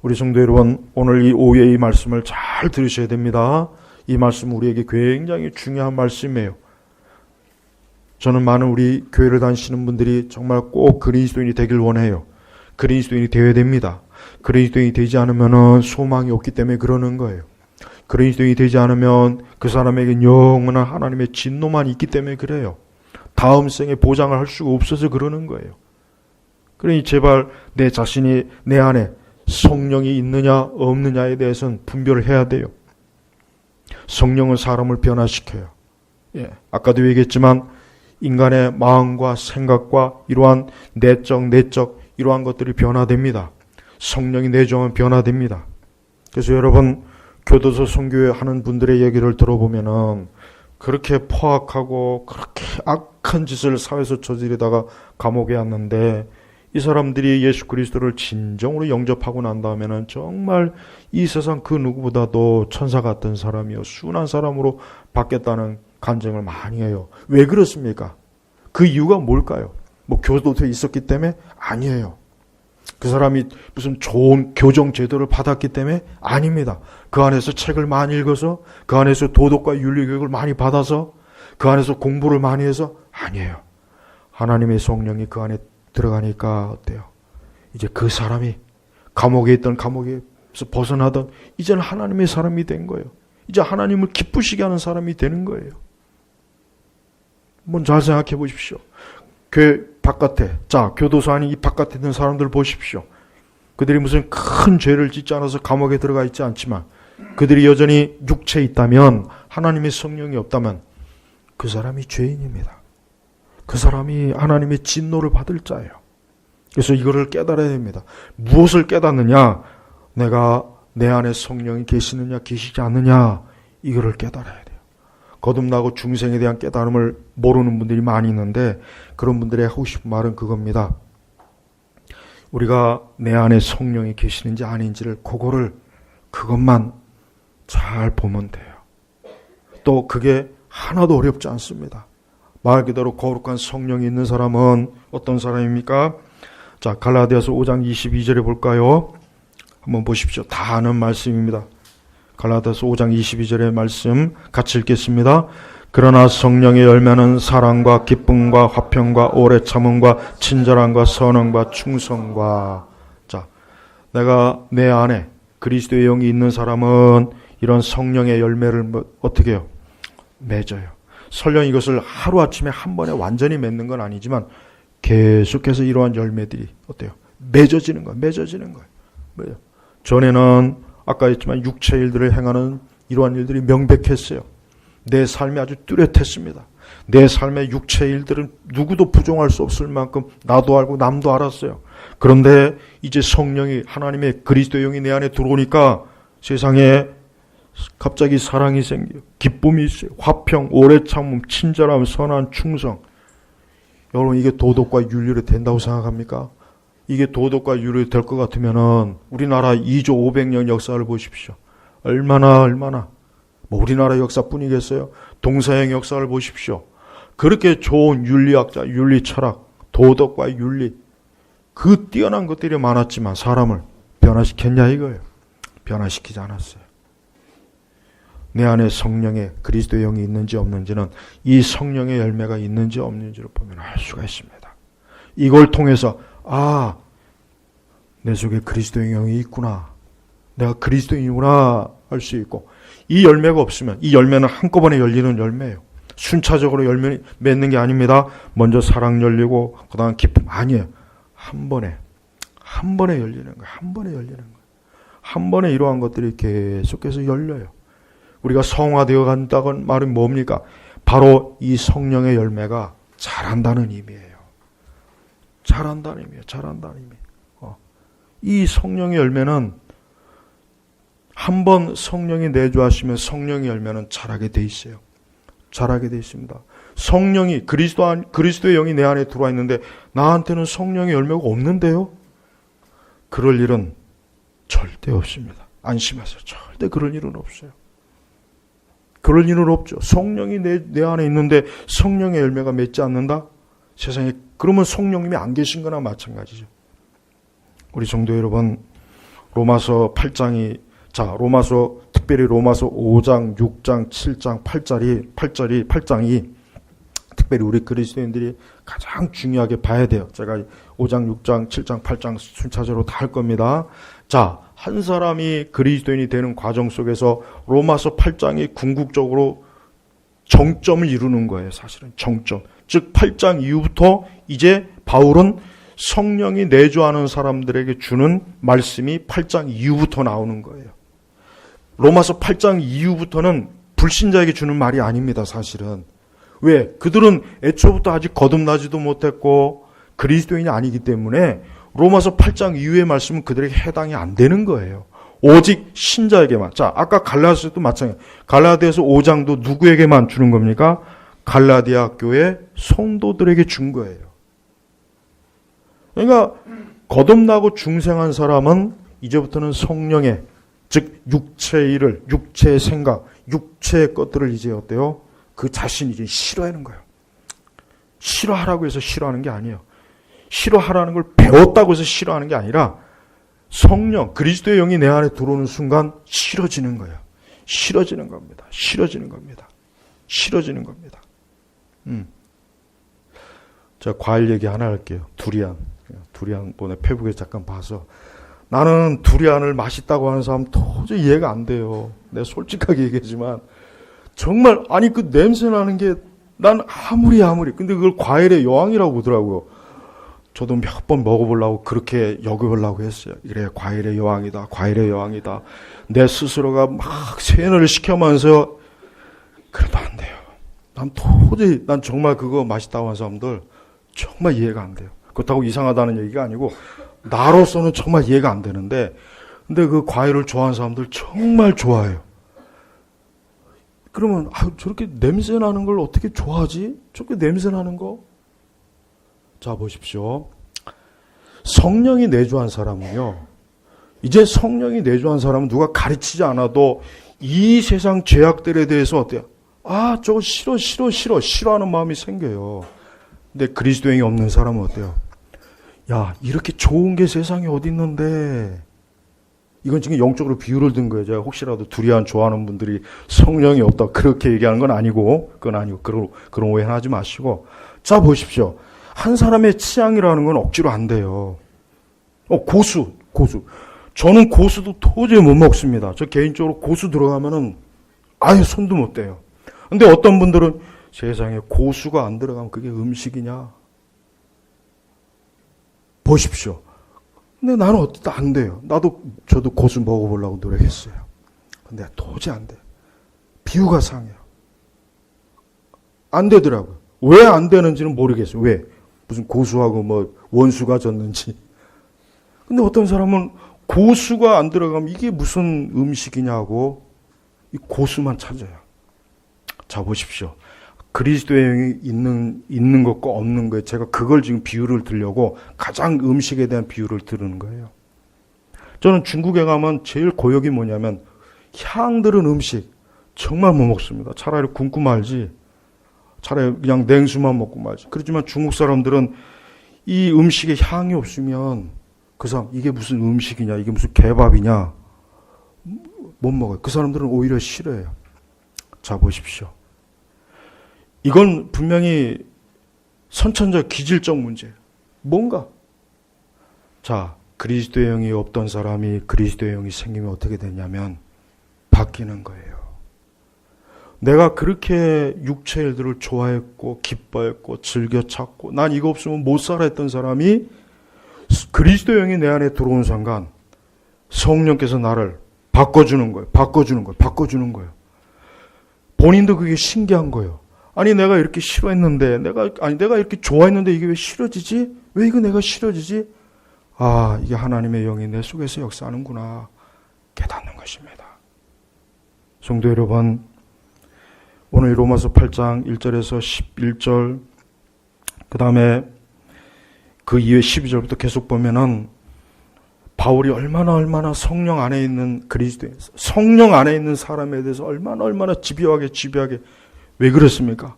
Speaker 1: 우리 성도 여러분 오늘 이 오후에 이 말씀을 잘 들으셔야 됩니다. 이 말씀은 우리에게 굉장히 중요한 말씀이에요. 저는 많은 우리 교회를 다니시는 분들이 정말 꼭 그리스도인이 되길 원해요. 그리스도인이 되어야 됩니다. 그리스도인이 되지 않으면 소망이 없기 때문에 그러는 거예요. 그리스도인이 되지 않으면 그 사람에겐 영원한 하나님의 진노만 있기 때문에 그래요. 다음 생에 보장을 할 수가 없어서 그러는 거예요. 그러니 제발 내 자신이 내 안에 성령이 있느냐 없느냐에 대해서는 분별을 해야 돼요. 성령은 사람을 변화시켜요. 아까도 얘기했지만 인간의 마음과 생각과 이러한 내적 이러한 것들이 변화됩니다. 성령이 내주하면 변화됩니다. 그래서 여러분 교도소 선교회 하는 분들의 얘기를 들어보면은 그렇게 포악하고 그렇게 악한 짓을 사회에서 저지르다가 감옥에 왔는데 이 사람들이 예수 그리스도를 진정으로 영접하고 난 다음에는 정말 이 세상 그 누구보다도 천사 같은 사람이요 순한 사람으로 바뀌었다는 간증을 많이 해요. 왜 그렇습니까? 그 이유가 뭘까요? 뭐 교도소에 있었기 때문에? 아니에요. 그 사람이 무슨 좋은 교정 제도를 받았기 때문에? 아닙니다. 그 안에서 책을 많이 읽어서 그 안에서 도덕과 윤리 교육을 많이 받아서 그 안에서 공부를 많이 해서? 아니에요. 하나님의 성령이 그 안에 들어가니까 어때요? 이제 그 사람이 감옥에 있던 감옥에서 벗어나던 이제는 하나님의 사람이 된 거예요. 이제 하나님을 기쁘시게 하는 사람이 되는 거예요. 한번 잘 생각해 보십시오. 교회 바깥에, 교도소 안에 이 바깥에 있는 사람들 보십시오. 그들이 무슨 큰 죄를 짓지 않아서 감옥에 들어가 있지 않지만 그들이 여전히 육체에 있다면, 하나님의 성령이 없다면 그 사람이 죄인입니다. 그 사람이 하나님의 진노를 받을 자예요. 그래서 이거를 깨달아야 됩니다. 무엇을 깨닫느냐? 내가 내 안에 성령이 계시느냐 계시지 않느냐, 이거를 깨달아야 돼요. 거듭나고 중생에 대한 깨달음을 모르는 분들이 많이 있는데, 그런 분들의 하고 싶은 말은 그겁니다. 우리가 내 안에 성령이 계시는지 아닌지를, 그것만 잘 보면 돼요. 또 그게 하나도 어렵지 않습니다. 말 그대로 거룩한 성령이 있는 사람은 어떤 사람입니까? 갈라디아서 5장 22절에 볼까요? 한번 보십시오. 다 아는 말씀입니다. 갈라디아서 5장 22절의 말씀 같이 읽겠습니다. 그러나 성령의 열매는 사랑과 기쁨과 화평과 오래 참음과 친절함과 선함과 충성과. 내가 내 안에 그리스도의 영이 있는 사람은 이런 성령의 열매를 어떻게 해요? 맺어요. 설령 이것을 하루아침에 한 번에 완전히 맺는 건 아니지만 계속해서 이러한 열매들이 어때요? 맺어지는 거예요. 전에는 아까 했지만 육체 일들을 행하는 이러한 일들이 명백했어요. 내 삶이 아주 뚜렷했습니다. 내 삶의 육체 일들은 누구도 부정할 수 없을 만큼 나도 알고 남도 알았어요. 그런데 이제 성령이, 하나님의 그리스도의 영이 내 안에 들어오니까 세상에 갑자기 사랑이 생겨요. 기쁨이 있어요. 화평, 오래 참음, 친절함, 선한 충성. 여러분, 이게 도덕과 윤리로 된다고 생각합니까? 이게 도덕과 윤리로 될 것 같으면은 우리나라 2조 500년 역사를 보십시오. 얼마나 우리나라 역사뿐이겠어요? 동서양 역사를 보십시오. 그렇게 좋은 윤리학자, 윤리 철학, 도덕과 윤리, 그 뛰어난 것들이 많았지만 사람을 변화시켰냐 이거예요. 변화시키지 않았어요. 내 안에 성령의 그리스도의 영이 있는지 없는지는 이 성령의 열매가 있는지 없는지를 보면 알 수가 있습니다. 이걸 통해서 내 속에 그리스도의 영이 있구나, 내가 그리스도인이구나 할 수 있고, 이 열매가 없으면, 이 열매는 한꺼번에 열리는 열매예요. 순차적으로 열매 맺는 게 아닙니다. 먼저 사랑 열리고 그 다음 기쁨, 아니에요. 한 번에 열리는 거예요. 한 번에 이러한 것들이 계속해서 열려요. 우리가 성화되어 간다는 말은 뭡니까? 바로 이 성령의 열매가 자란다는 의미예요. 자란다는 의미예요. 이 성령의 열매는 한 번 성령이 내주하시면 성령의 열매는 자라게 돼 있어요. 자라게 돼 있습니다. 성령이, 그리스도의 영이 내 안에 들어와 있는데 나한테는 성령의 열매가 없는데요? 그럴 일은 절대 없습니다. 안심하세요. 절대 그럴 일은 없어요. 그럴 일은 없죠. 성령이 내 안에 있는데 성령의 열매가 맺지 않는다? 세상에, 그러면 성령님이 안 계신 거나 마찬가지죠. 우리 성도 여러분, 로마서 8장이, 특별히 로마서 5장, 6장, 7장, 8장이 특별히 우리 그리스도인들이 가장 중요하게 봐야 돼요. 제가 5장, 6장, 7장, 8장 순차적으로 다 할 겁니다. 한 사람이 그리스도인이 되는 과정 속에서 로마서 8장이 궁극적으로 정점을 이루는 거예요. 사실은 정점. 즉 8장 이후부터 이제 바울은 성령이 내주하는 사람들에게 주는 말씀이 8장 이후부터 나오는 거예요. 로마서 8장 이후부터는 불신자에게 주는 말이 아닙니다. 사실은. 왜? 그들은 애초부터 아직 거듭나지도 못했고 그리스도인이 아니기 때문에 로마서 8장 이후의 말씀은 그들에게 해당이 안 되는 거예요. 오직 신자에게만. 아까 갈라디아서도 마찬가지예요. 갈라디아서 5장도 누구에게만 주는 겁니까? 갈라디아 교회 성도들에게 준 거예요. 그러니까 거듭나고 중생한 사람은 이제부터는 성령의, 즉 육체의 일을, 육체의 생각, 육체의 것들을 이제 어때요? 그 자신이 이제 싫어하는 거예요. 싫어하라고 해서 싫어하는 게 아니에요. 싫어하라는 걸 배웠다고 해서 싫어하는 게 아니라 성령, 그리스도의 영이 내 안에 들어오는 순간 싫어지는 거예요. 싫어지는 겁니다. 제가 과일 얘기 하나 할게요. 두리안 두리안 이번에 페북에 잠깐 봐서 나는 두리안을 맛있다고 하는 사람 도저히 이해가 안 돼요. 내가 솔직하게 얘기하지만 정말 아니 그 냄새 나는 게 난 아무리 근데 그걸 과일의 여왕이라고 보더라고요. 저도 몇 번 먹어보려고 그렇게 여겨보려고 했어요. 그래 과일의 여왕이다. 과일의 여왕이다. 내 스스로가 막 세뇌를 시켜면서 그래도 안 돼요. 난 정말 그거 맛있다고 하는 사람들 정말 이해가 안 돼요. 그렇다고 이상하다는 얘기가 아니고 나로서는 정말 이해가 안 되는데 근데 그 과일을 좋아하는 사람들 정말 좋아해요. 그러면 저렇게 냄새 나는 걸 어떻게 좋아하지? 저렇게 냄새 나는 거? 자 보십시오. 성령이 내주한 사람은요. 이제 성령이 내주한 사람은 누가 가르치지 않아도 이 세상 죄악들에 대해서 어때요? 저거 싫어하는 마음이 생겨요. 근데 그리스도인이 없는 사람은 어때요? 야, 이렇게 좋은 게 세상에 어디 있는데? 이건 지금 영적으로 비유를 든 거예요. 제가 혹시라도 두리안 좋아하는 분들이 성령이 없다 그렇게 얘기하는 건 아니고, 그런 오해는 하지 마시고. 자, 보십시오. 한 사람의 취향이라는 건 억지로 안 돼요. 고수. 저는 고수도 도저히 못 먹습니다. 저 개인적으로 고수 들어가면은 아예 손도 못 대요. 근데 어떤 분들은 세상에 고수가 안 들어가면 그게 음식이냐? 보십시오. 근데 나는 어떻게 안 돼요. 저도 고수 먹어보려고 노력했어요. 근데 도저히 안 돼요. 비유가 상해요. 안 되더라고요. 왜 안 되는지는 모르겠어요. 왜? 무슨 고수하고 뭐 원수가 졌는지. 근데 어떤 사람은 고수가 안 들어가면 이게 무슨 음식이냐고 이 고수만 찾아요. 자 보십시오. 그리스도에 있는 것과 없는 거에 제가 그걸 지금 비유를 들려고 가장 음식에 대한 비유를 들은 거예요. 저는 중국에 가면 제일 고역이 뭐냐면 향 들은 음식 정말 못 먹습니다. 차라리 굶고 말지. 차라리 그냥 냉수만 먹고 말지. 그렇지만 중국 사람들은 이 음식에 향이 없으면 그 사람 이게 무슨 음식이냐 이게 무슨 개밥이냐 못 먹어요. 그 사람들은 오히려 싫어해요. 자 보십시오. 이건 분명히 선천적 기질적 문제예요. 뭔가 자 그리스도의 영이 없던 사람이 그리스도의 영이 생기면 어떻게 되냐면 바뀌는 거예요. 내가 그렇게 육체의 일들을 좋아했고 기뻐했고 즐겨 찾고 난 이거 없으면 못 살아 했던 사람이 그리스도의 영이 내 안에 들어온 순간 성령께서 나를 바꿔주는 거예요. 본인도 그게 신기한 거예요. 아니 내가 이렇게 싫어했는데 내가 이렇게 좋아했는데 이게 왜 싫어지지? 왜 이거 내가 싫어지지? 이게 하나님의 영이 내 속에서 역사하는구나 깨닫는 것입니다. 성도 여러분, 오늘 로마서 8장 1절에서 11절 그 다음에 그 이후에 12절부터 계속 보면은 바울이 얼마나 성령 안에 있는 그리스도에서 성령 안에 있는 사람에 대해서 얼마나 집요하게 왜 그렇습니까?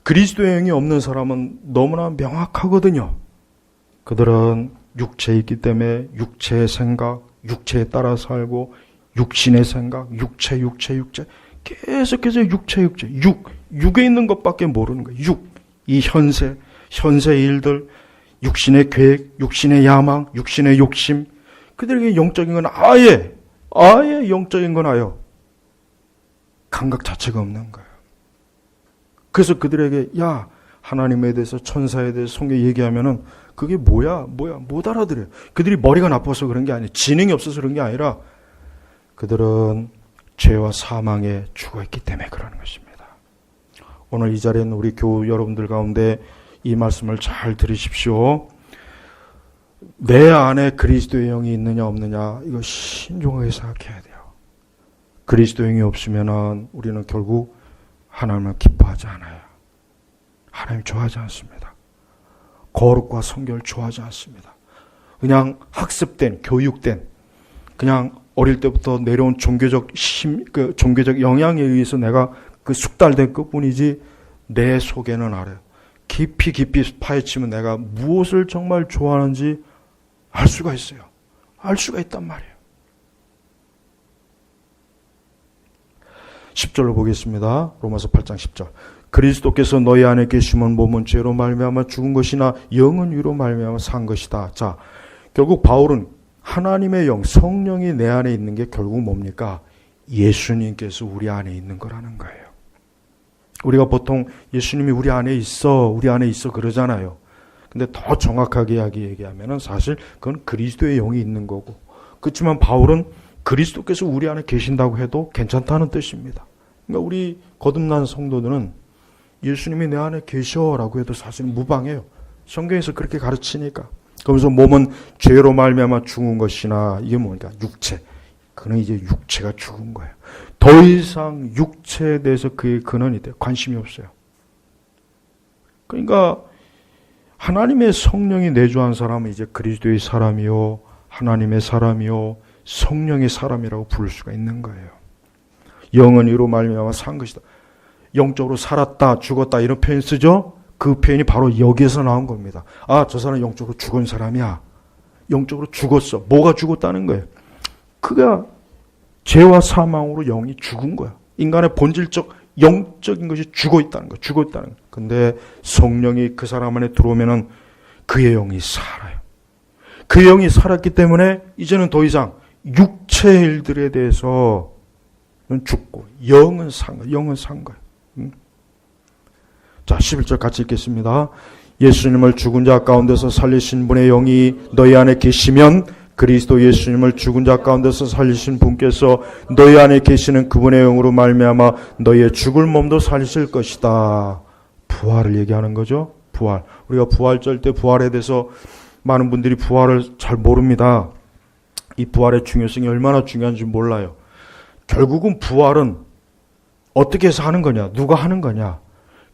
Speaker 1: 그리스도의 영이 없는 사람은 너무나 명확하거든요. 그들은 육체에 있기 때문에 육체의 생각, 육체에 따라 살고 육신의 생각, 육체 계속해서 육에 있는 것밖에 모르는 거예요. 이 현세의 일들, 육신의 계획, 육신의 야망, 육신의 욕심, 그들에게 영적인 건 아예 영적인 건 아예요. 감각 자체가 없는 거예요. 그래서 그들에게 하나님에 대해서 천사에 대해서 성경에 얘기하면은 그게 뭐야 못 알아들어요. 그들이 머리가 나빠서 그런 게 아니에요. 지능이 없어서 그런 게 아니라 그들은 죄와 사망에 죽어있기 때문에 그러는 것입니다. 오늘 이 자리에 있는 우리 교우 여러분들 가운데 이 말씀을 잘 들으십시오. 내 안에 그리스도의 영이 있느냐 없느냐 이거 신중하게 생각해야 돼요. 그리스도의 영이 없으면 우리는 결국 하나님을 기뻐하지 않아요. 하나님 좋아하지 않습니다. 거룩과 성결을 좋아하지 않습니다. 그냥 학습된, 교육된, 그냥 어릴 때부터 내려온 종교적 영향에 의해서 내가 그 숙달된 것뿐이지 내 속에는 알아요. 깊이 파헤치면 내가 무엇을 정말 좋아하는지 알 수가 있어요. 알 수가 있단 말이에요. 10절로 보겠습니다. 로마서 8장 10절. 그리스도께서 너희 안에 계시면 몸은 죄로 말미암아 죽은 것이나 영은 위로 말미암아 산 것이다. 자, 결국 바울은 하나님의 영, 성령이 내 안에 있는 게 결국 뭡니까? 예수님께서 우리 안에 있는 거라는 거예요. 우리가 보통 예수님이 우리 안에 있어 그러잖아요. 근데 더 정확하게 얘기하면은 사실 그건 그리스도의 영이 있는 거고, 그렇지만 바울은 그리스도께서 우리 안에 계신다고 해도 괜찮다는 뜻입니다. 그러니까 우리 거듭난 성도들은 예수님이 내 안에 계셔라고 해도 사실 무방해요. 성경에서 그렇게 가르치니까. 그러면서 몸은 죄로 말미암아 죽은 것이나, 이게 뭡니까? 육체. 그는 이제 육체가 죽은 거예요. 더 이상 육체에 대해서 그의 근원이 돼 관심이 없어요. 그러니까 하나님의 성령이 내주한 사람은 이제 그리스도의 사람이요, 하나님의 사람이요, 성령의 사람이라고 부를 수가 있는 거예요. 영은 이로 말미암아 산 것이다. 영적으로 살았다, 죽었다 이런 표현 쓰죠? 그 표현이 바로 여기에서 나온 겁니다. 아, 저 사람 영적으로 죽은 사람이야. 영적으로 죽었어. 뭐가 죽었다는 거예요? 그가 죄와 사망으로 영이 죽은 거야. 인간의 본질적 영적인 것이 죽어 있다는 거야. 죽어 있다는 거야. 근데 성령이 그 사람 안에 들어오면은 그의 영이 살아요. 그 영이 살았기 때문에 이제는 더 이상 육체의 일들에 대해서는 죽고 영은 산 거야. 영은 산 거야. 자, 11절 같이 읽겠습니다. 예수님을 죽은 자 가운데서 살리신 분의 영이 너희 안에 계시면 그리스도 예수님을 죽은 자 가운데서 살리신 분께서 너희 안에 계시는 그분의 영으로 말미암아 너희의 죽을 몸도 살리실 것이다. 부활을 얘기하는 거죠. 부활. 우리가 부활절 때 부활에 대해서 많은 분들이 부활을 잘 모릅니다. 이 부활의 중요성이 얼마나 중요한지 몰라요. 결국은 부활은 어떻게 해서 하는 거냐? 누가 하는 거냐?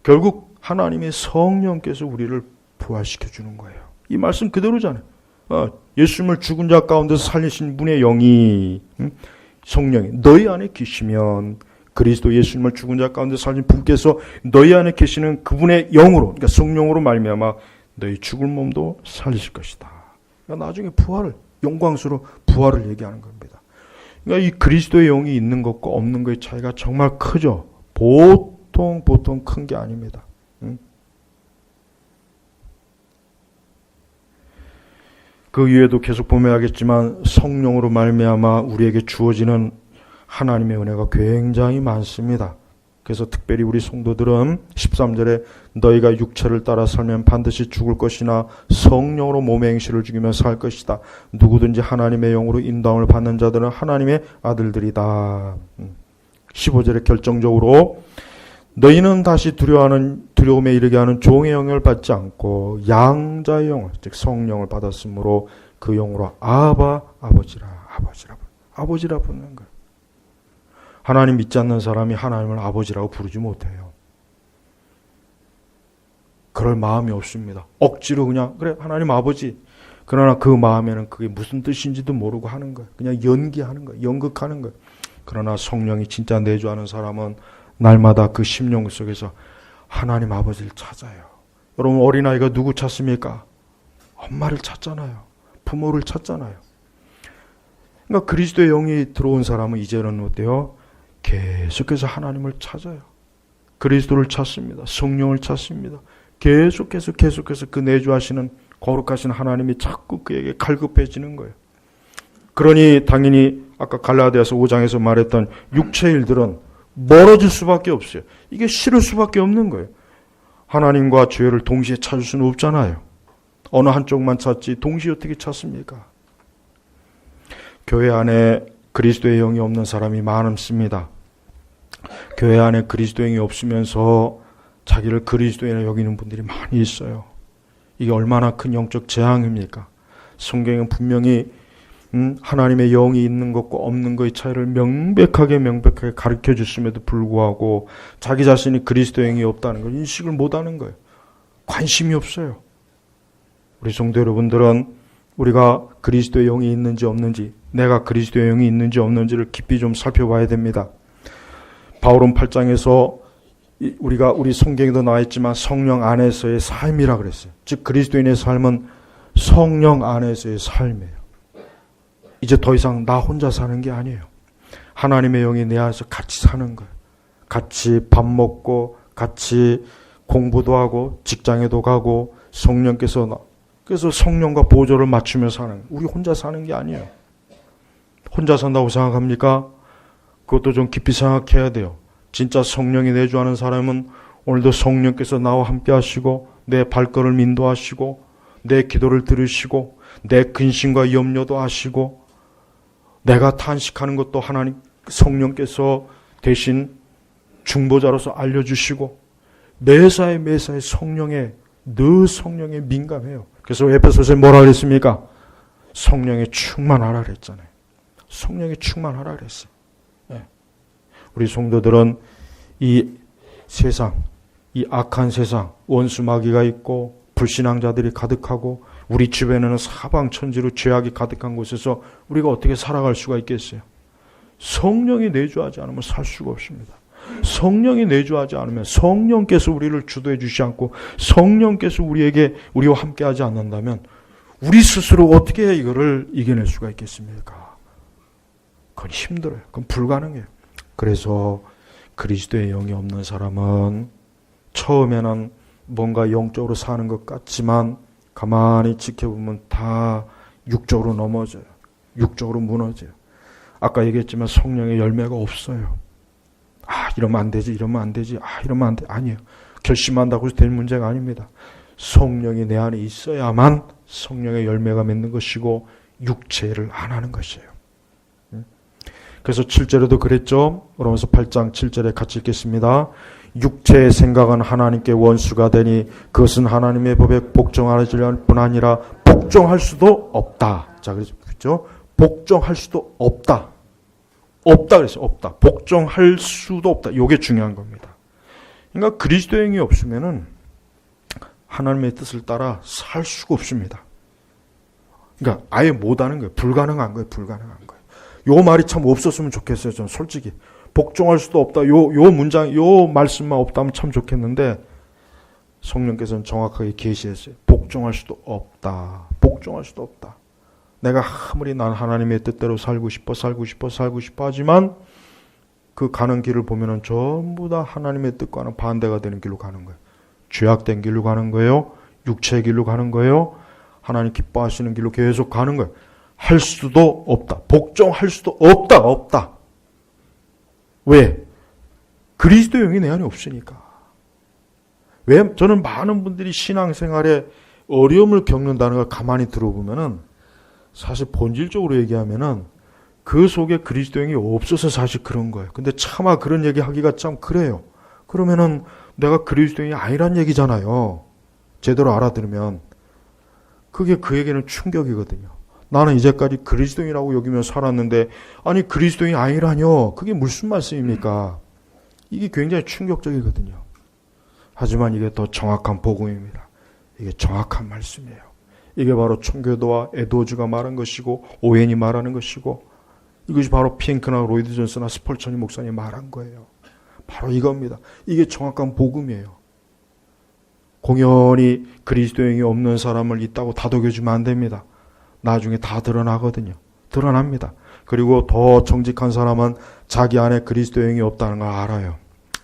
Speaker 1: 결국 하나님의 성령께서 우리를 부활시켜 주는 거예요. 이 말씀 그대로잖아요. 예수님을 죽은 자 가운데서 살리신 분의 영이, 성령이 너희 안에 계시면 그리스도 예수님을 죽은 자 가운데서 살린 분께서 너희 안에 계시는 그분의 영으로, 그러니까 성령으로 말미암아 너희 죽을 몸도 살리실 것이다. 그러니까 나중에 부활을, 영광스러운 부활을 얘기하는 겁니다. 그러니까 이 그리스도의 영이 있는 것과 없는 것의 차이가 정말 크죠. 보통 큰 게 아닙니다. 그 위에도 계속 보면 알겠지만 성령으로 말미암아 우리에게 주어지는 하나님의 은혜가 굉장히 많습니다. 그래서 특별히 우리 성도들은 13절에 너희가 육체를 따라 살면 반드시 죽을 것이나 성령으로 몸의 행실을 죽이며 살 것이다. 누구든지 하나님의 영으로 인도함을 받는 자들은 하나님의 아들들이다. 15절에 결정적으로 너희는 다시 두려움에 이르게 하는 종의 영을 받지 않고 양자의 영을, 즉 성령을 받았으므로 그 영으로 아버지라 부르는 거예요. 하나님 믿지 않는 사람이 하나님을 아버지라고 부르지 못해요. 그럴 마음이 없습니다. 억지로 그냥 그래 하나님 아버지. 그러나 그 마음에는 그게 무슨 뜻인지도 모르고 하는 거예요. 그냥 연기하는 거예요. 연극하는 거예요. 그러나 성령이 진짜 내주하는 사람은 날마다 그 심령 속에서 하나님 아버지를 찾아요. 여러분 어린아이가 누구 찾습니까? 엄마를 찾잖아요. 부모를 찾잖아요. 그러니까 그리스도의 영이 들어온 사람은 이제는 어때요? 계속해서 하나님을 찾아요. 그리스도를 찾습니다. 성령을 찾습니다. 계속해서 그 내주하시는 거룩하신 하나님이 자꾸 그에게 갈급해지는 거예요. 그러니 당연히 아까 갈라디아서 5장에서 말했던 육체의 일들은 멀어질 수밖에 없어요. 이게 싫을 수밖에 없는 거예요. 하나님과 죄를 동시에 찾을 수는 없잖아요. 어느 한쪽만 찾지 동시에 어떻게 찾습니까? 교회 안에 그리스도의 영이 없는 사람이 많습니다. 교회 안에 그리스도의 영이 없으면서 자기를 그리스도인으로 여기는 분들이 많이 있어요. 이게 얼마나 큰 영적 재앙입니까? 성경은 분명히 하나님의 영이 있는 것과 없는 것의 차이를 명백하게 가르쳐 줬음에도 불구하고 자기 자신이 그리스도의 영이 없다는 걸 인식을 못하는 거예요. 관심이 없어요. 우리 성도 여러분들은 우리가 그리스도의 영이 있는지 없는지, 내가 그리스도의 영이 있는지 없는지를 깊이 좀 살펴봐야 됩니다. 바울은 8장에서 우리 성경에도 나와 있지만 성령 안에서의 삶이라 그랬어요. 즉 그리스도인의 삶은 성령 안에서의 삶이에요. 이제 더 이상 나 혼자 사는 게 아니에요. 하나님의 영이 내 안에서 같이 사는 거예요. 같이 밥 먹고 같이 공부도 하고 직장에도 가고 그래서 성령과 보조를 맞추며 사는, 우리 혼자 사는 게 아니에요. 혼자 산다고 생각합니까? 그것도 좀 깊이 생각해야 돼요. 진짜 성령이 내주하는 사람은 오늘도 성령께서 나와 함께 하시고 내 발걸음을 인도하시고 내 기도를 들으시고 내 근심과 염려도 하시고 내가 탄식하는 것도 하나님 성령께서 대신 중보자로서 알려주시고 매사에 늘 성령에 민감해요. 그래서 에베소서에 뭐라 그랬습니까? 성령에 충만하라 그랬잖아요. 성령에 충만하라 그랬어요. 네. 우리 성도들은 이 세상, 이 악한 세상, 원수 마귀가 있고 불신앙자들이 가득하고 우리 주변에는 사방천지로 죄악이 가득한 곳에서 우리가 어떻게 살아갈 수가 있겠어요? 성령이 내주하지 않으면 살 수가 없습니다. 성령이 내주하지 않으면 성령께서 우리를 주도해 주시지 않고 성령께서 우리와 함께 하지 않는다면 우리 스스로 어떻게 이거를 이겨낼 수가 있겠습니까? 그건 힘들어요. 그건 불가능해요. 그래서 그리스도의 영이 없는 사람은 처음에는 뭔가 영적으로 사는 것 같지만 가만히 지켜보면 다 육적으로 넘어져요. 육적으로 무너져요. 아까 얘기했지만 성령의 열매가 없어요. 이러면 안 되지, 이러면 안 되지, 이러면 안 돼. 아니에요. 결심한다고 해서 될 문제가 아닙니다. 성령이 내 안에 있어야만 성령의 열매가 맺는 것이고 육체를 안 하는 것이에요. 그래서 7절에도 그랬죠. 로마서 8장 7절에 같이 읽겠습니다. 육체의 생각은 하나님께 원수가 되니 그것은 하나님의 법에 복종하려는 뿐 아니라 복종할 수도 없다. 자, 그렇죠? 복종할 수도 없다. 없다 그랬어요. 없다. 복종할 수도 없다. 이게 중요한 겁니다. 그러니까 그리스도의 영이 없으면은 하나님의 뜻을 따라 살 수가 없습니다. 그러니까 아예 못하는 거예요. 불가능한 거예요. 불가능한 거예요. 요 말이 참 없었으면 좋겠어요. 저는 솔직히. 복종할 수도 없다. 요 문장, 요 말씀만 없다면 참 좋겠는데 성령께서는 정확하게 계시했어요. 복종할 수도 없다. 복종할 수도 없다. 내가 아무리 난 하나님의 뜻대로 살고 싶어 하지만 그 가는 길을 보면은 전부 다 하나님의 뜻과는 반대가 되는 길로 가는 거예요. 죄악된 길로 가는 거예요. 육체의 길로 가는 거예요. 하나님 기뻐하시는 길로 계속 가는 거예요. 할 수도 없다. 복종할 수도 없다. 왜? 그리스도의 영이 내 안에 없으니까. 왜? 저는 많은 분들이 신앙생활에 어려움을 겪는다는 걸 가만히 들어보면은 사실 본질적으로 얘기하면은 그 속에 그리스도의 영이 없어서 사실 그런 거예요. 근데 차마 그런 얘기 하기가 참 그래요. 그러면은 내가 그리스도의 영이 아니란 얘기잖아요. 제대로 알아들으면. 그게 그에게는 충격이거든요. 나는 이제까지 그리스도인이라고 여기며 살았는데 아니 그리스도인이 아니라뇨. 그게 무슨 말씀입니까? 이게 굉장히 충격적이거든요. 하지만 이게 더 정확한 복음입니다. 이게 정확한 말씀이에요. 이게 바로 청교도와 에드워즈가 말한 것이고 오웬이 말하는 것이고 이것이 바로 핑크나 로이드 존스나 스펄천이 목사님이 말한 거예요. 바로 이겁니다. 이게 정확한 복음이에요. 공연히 그리스도의 영이 없는 사람을 있다고 다독여주면 안 됩니다. 나중에 다 드러나거든요. 드러납니다. 그리고 더 정직한 사람은 자기 안에 그리스도의 영이 없다는 걸 알아요.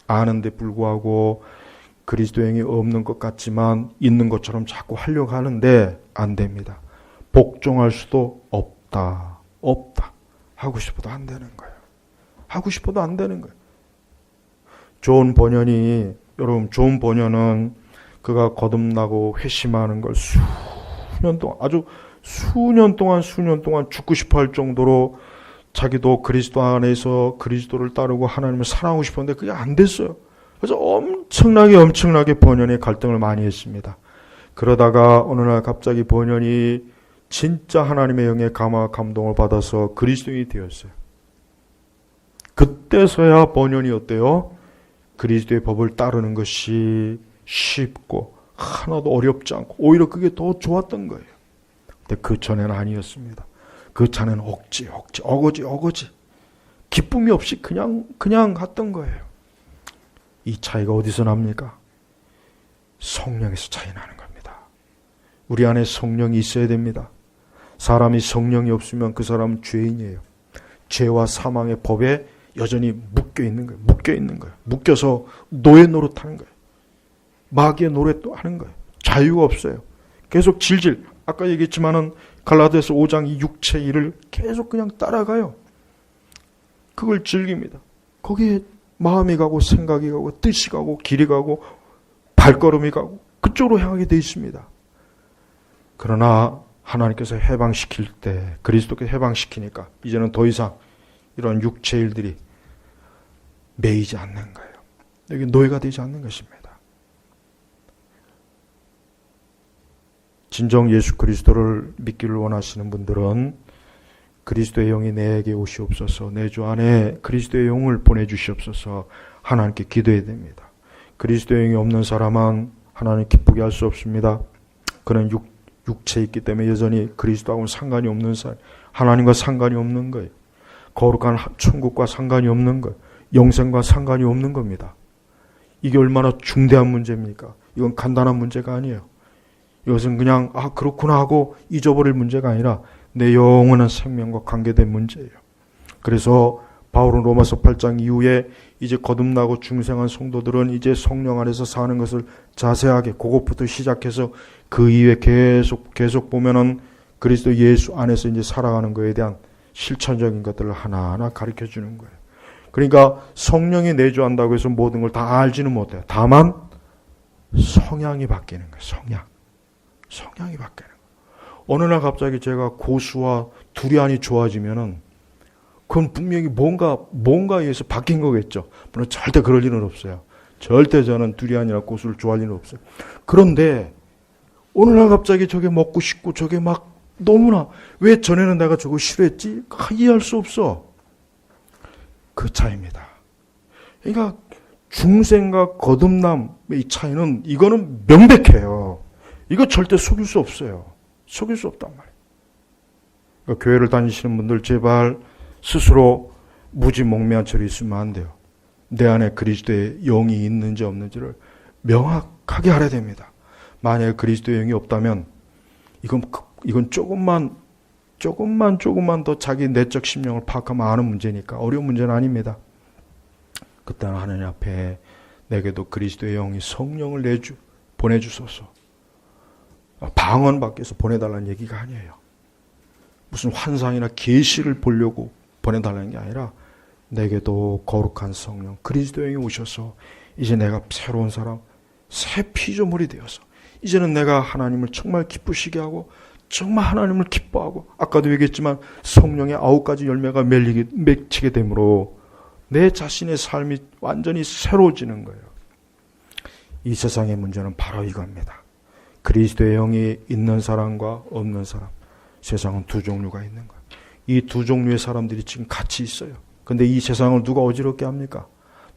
Speaker 1: 아는데 불구하고 그리스도의 영이 없는 것 같지만 있는 것처럼 자꾸 하려고 하는데 안 됩니다. 복종할 수도 없다. 하고 싶어도 안 되는 거예요. 하고 싶어도 안 되는 거예요. 존 버년은 그가 거듭나고 회심하는 걸 수년 동안 죽고 싶어 할 정도로 자기도 그리스도 안에서 그리스도를 따르고 하나님을 사랑하고 싶었는데 그게 안 됐어요. 그래서 엄청나게 번연의 갈등을 많이 했습니다. 그러다가 어느 날 갑자기 번연이 진짜 하나님의 영의 감동을 받아서 그리스도인이 되었어요. 그때서야 번연이 어때요? 그리스도의 법을 따르는 것이 쉽고 하나도 어렵지 않고 오히려 그게 더 좋았던 거예요. 근데 그 전에는 아니었습니다. 그 전에는 어거지 기쁨이 없이 그냥 갔던 거예요. 이 차이가 어디서 납니까? 성령에서 차이 나는 겁니다. 우리 안에 성령이 있어야 됩니다. 사람이 성령이 없으면 그 사람은 죄인이에요. 죄와 사망의 법에 여전히 묶여 있는 거예요. 묶여 있는 거예요. 묶여서 노예 노릇하는 거예요. 마귀의 노릇도 하는 거예요. 자유가 없어요. 계속 질질. 아까 얘기했지만은 갈라디아서 5장 이 육체의 일을 계속 그냥 따라가요. 그걸 즐깁니다. 거기에 마음이 가고 생각이 가고 뜻이 가고 길이 가고 발걸음이 가고 그쪽으로 향하게 돼 있습니다. 그러나 하나님께서 해방시킬 때 그리스도께서 해방시키니까 이제는 더 이상 이런 육체의 일들이 매이지 않는 거예요. 여기 노예가 되지 않는 것입니다. 진정 예수 그리스도를 믿기를 원하시는 분들은 그리스도의 영이 내게 오시옵소서, 내 주 안에 그리스도의 영을 보내주시옵소서 하나님께 기도해야 됩니다. 그리스도의 영이 없는 사람은 하나님 기쁘게 할 수 없습니다. 그는 육체에 있기 때문에 여전히 그리스도하고는 상관이 없는 사람, 하나님과 상관이 없는 거예요. 거룩한 천국과 상관이 없는 거예요. 영생과 상관이 없는 겁니다. 이게 얼마나 중대한 문제입니까? 이건 간단한 문제가 아니에요. 이것은 그냥 그렇구나 하고 잊어버릴 문제가 아니라 내 영원한 생명과 관계된 문제예요. 그래서 바울은 로마서 8장 이후에 이제 거듭나고 중생한 성도들은 이제 성령 안에서 사는 것을 자세하게 그것부터 시작해서 그 이후에 계속 보면은 그리스도 예수 안에서 이제 살아가는 것에 대한 실천적인 것들을 하나하나 가르쳐 주는 거예요. 그러니까 성령이 내주한다고 해서 모든 걸 다 알지는 못해요. 다만 성향이 바뀌는 거예요. 성향이 바뀌는 거예요. 어느 날 갑자기 제가 고수와 두리안이 좋아지면은 그건 분명히 뭔가에 의해서 바뀐 거겠죠. 물론 절대 그럴 일은 없어요. 절대 저는 두리안이나 고수를 좋아할 일은 없어요. 그런데 어느 날 갑자기 저게 먹고 싶고 저게 막 너무나 왜 전에는 내가 저거 싫어했지? 이해할 수 없어. 그 차이입니다. 그러니까 중생과 거듭남의 차이는 이거는 명백해요. 이거 절대 속일 수 없어요. 속일 수 없단 말이에요. 그러니까 교회를 다니시는 분들 제발 스스로 무지몽매한 채로 있으면 안 돼요. 내 안에 그리스도의 영이 있는지 없는지를 명확하게 알아야 됩니다. 만약에 그리스도의 영이 없다면 이건 조금만 더 자기 내적 심령을 파악하면 아는 문제니까 어려운 문제는 아닙니다. 그때는 하나님 앞에 내게도 그리스도의 영이 성령을 보내주소서. 방언 밖에서 보내달라는 얘기가 아니에요. 무슨 환상이나 계시를 보려고 보내달라는 게 아니라 내게도 거룩한 성령 그리스도의 영이 오셔서 이제 내가 새로운 사람, 새 피조물이 되어서 이제는 내가 하나님을 정말 기쁘시게 하고 정말 하나님을 기뻐하고 아까도 얘기했지만 성령의 9가지 열매가 맺히게 되므로 내 자신의 삶이 완전히 새로워지는 거예요. 이 세상의 문제는 바로 이겁니다. 그리스도의 영이 있는 사람과 없는 사람. 세상은 두 종류가 있는 거예요. 이 두 종류의 사람들이 지금 같이 있어요. 근데 이 세상을 누가 어지럽게 합니까?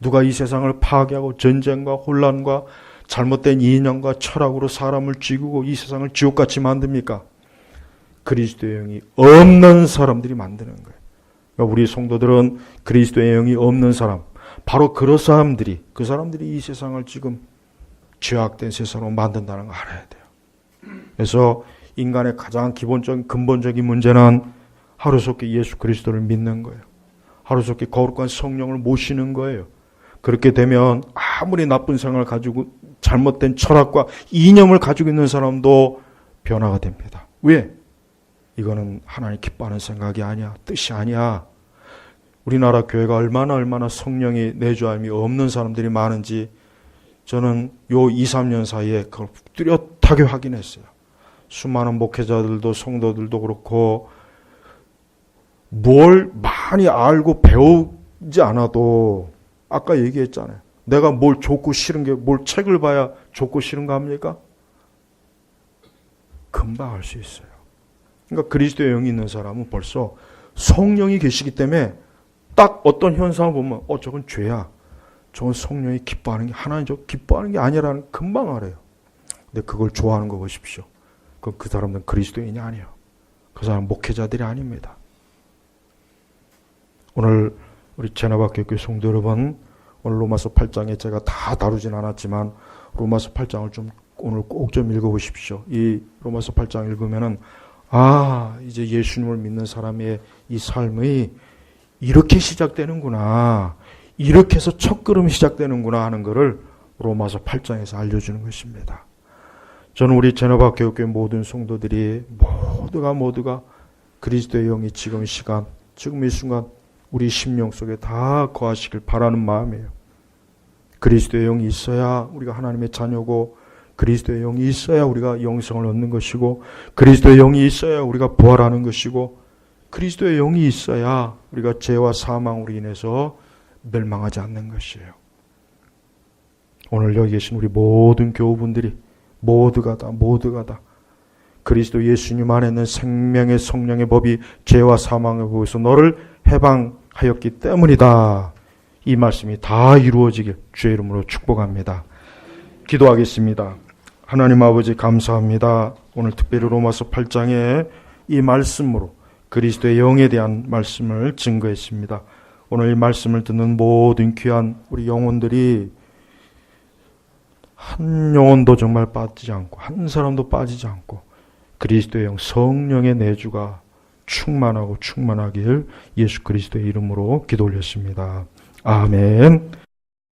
Speaker 1: 누가 이 세상을 파괴하고 전쟁과 혼란과 잘못된 이념과 철학으로 사람을 쥐고 이 세상을 지옥같이 만듭니까? 그리스도의 영이 없는 사람들이 만드는 거예요. 그러니까 우리 성도들은 그리스도의 영이 없는 사람, 바로 그 사람들이 이 세상을 지금 죄악된 세상으로 만든다는 걸 알아야 돼요. 그래서 인간의 가장 기본적인 근본적인 문제는 하루속히 예수 그리스도를 믿는 거예요. 하루속히 거룩한 성령을 모시는 거예요. 그렇게 되면 아무리 나쁜 생각을 가지고 잘못된 철학과 이념을 가지고 있는 사람도 변화가 됩니다. 왜? 이거는 하나님 기뻐하는 생각이 아니야. 뜻이 아니야. 우리나라 교회가 얼마나 성령이 내주함이 없는 사람들이 많은지 저는 요 2, 3년 사이에 그걸 뚜렷하게 확인했어요. 수많은 목회자들도 성도들도 그렇고 뭘 많이 알고 배우지 않아도 아까 얘기했잖아요. 내가 뭘 좋고 싫은 게 뭘 책을 봐야 좋고 싫은가 합니까? 금방 알 수 있어요. 그러니까 그리스도의 영이 있는 사람은 벌써 성령이 계시기 때문에 딱 어떤 현상을 보면 저건 죄야. 저건 성령이 기뻐하는 게 하나님 기뻐하는 게 아니라는 금방 알아요. 근데 그걸 좋아하는 거 보십시오. 그럼 그 사람들은 그리스도인이 아니에요. 그 사람은 목회자들이 아닙니다. 오늘 우리 제나바교회 성도 여러분, 오늘 로마서 8장에 제가 다 다루진 않았지만 로마서 8장을 좀 오늘 꼭 좀 읽어보십시오. 이 로마서 8장 읽으면은 이제 예수님을 믿는 사람의 이 삶의 이렇게 시작되는구나. 이렇게 해서 첫걸음이 시작되는구나 하는 것을 로마서 8장에서 알려주는 것입니다. 저는 우리 제노바 교육교회 모든 성도들이 모두가 그리스도의 영이 지금 이 시간, 지금 이 순간 우리 심령 속에 다 거하시길 바라는 마음이에요. 그리스도의 영이 있어야 우리가 하나님의 자녀고, 그리스도의 영이 있어야 우리가 영생을 얻는 것이고, 그리스도의 영이 있어야 우리가 부활하는 것이고, 그리스도의 영이 있어야 우리가 죄와 사망으로 인해서 멸망하지 않는 것이에요. 오늘 여기 계신 우리 모든 교우분들이 모두가 다 그리스도 예수님 안에 있는 생명의 성령의 법이 죄와 사망의 법에서 너를 해방하였기 때문이다. 이 말씀이 다 이루어지길 주의 이름으로 축복합니다. 기도하겠습니다. 하나님 아버지 감사합니다. 오늘 특별히 로마서 8장에 이 말씀으로 그리스도의 영에 대한 말씀을 증거했습니다. 오늘 이 말씀을 듣는 모든 귀한 우리 영혼들이 한 영혼도 정말 빠지지 않고, 한 사람도 빠지지 않고 그리스도의 영, 성령의 내주가 충만하길 예수 그리스도의 이름으로 기도 올렸습니다. 아멘.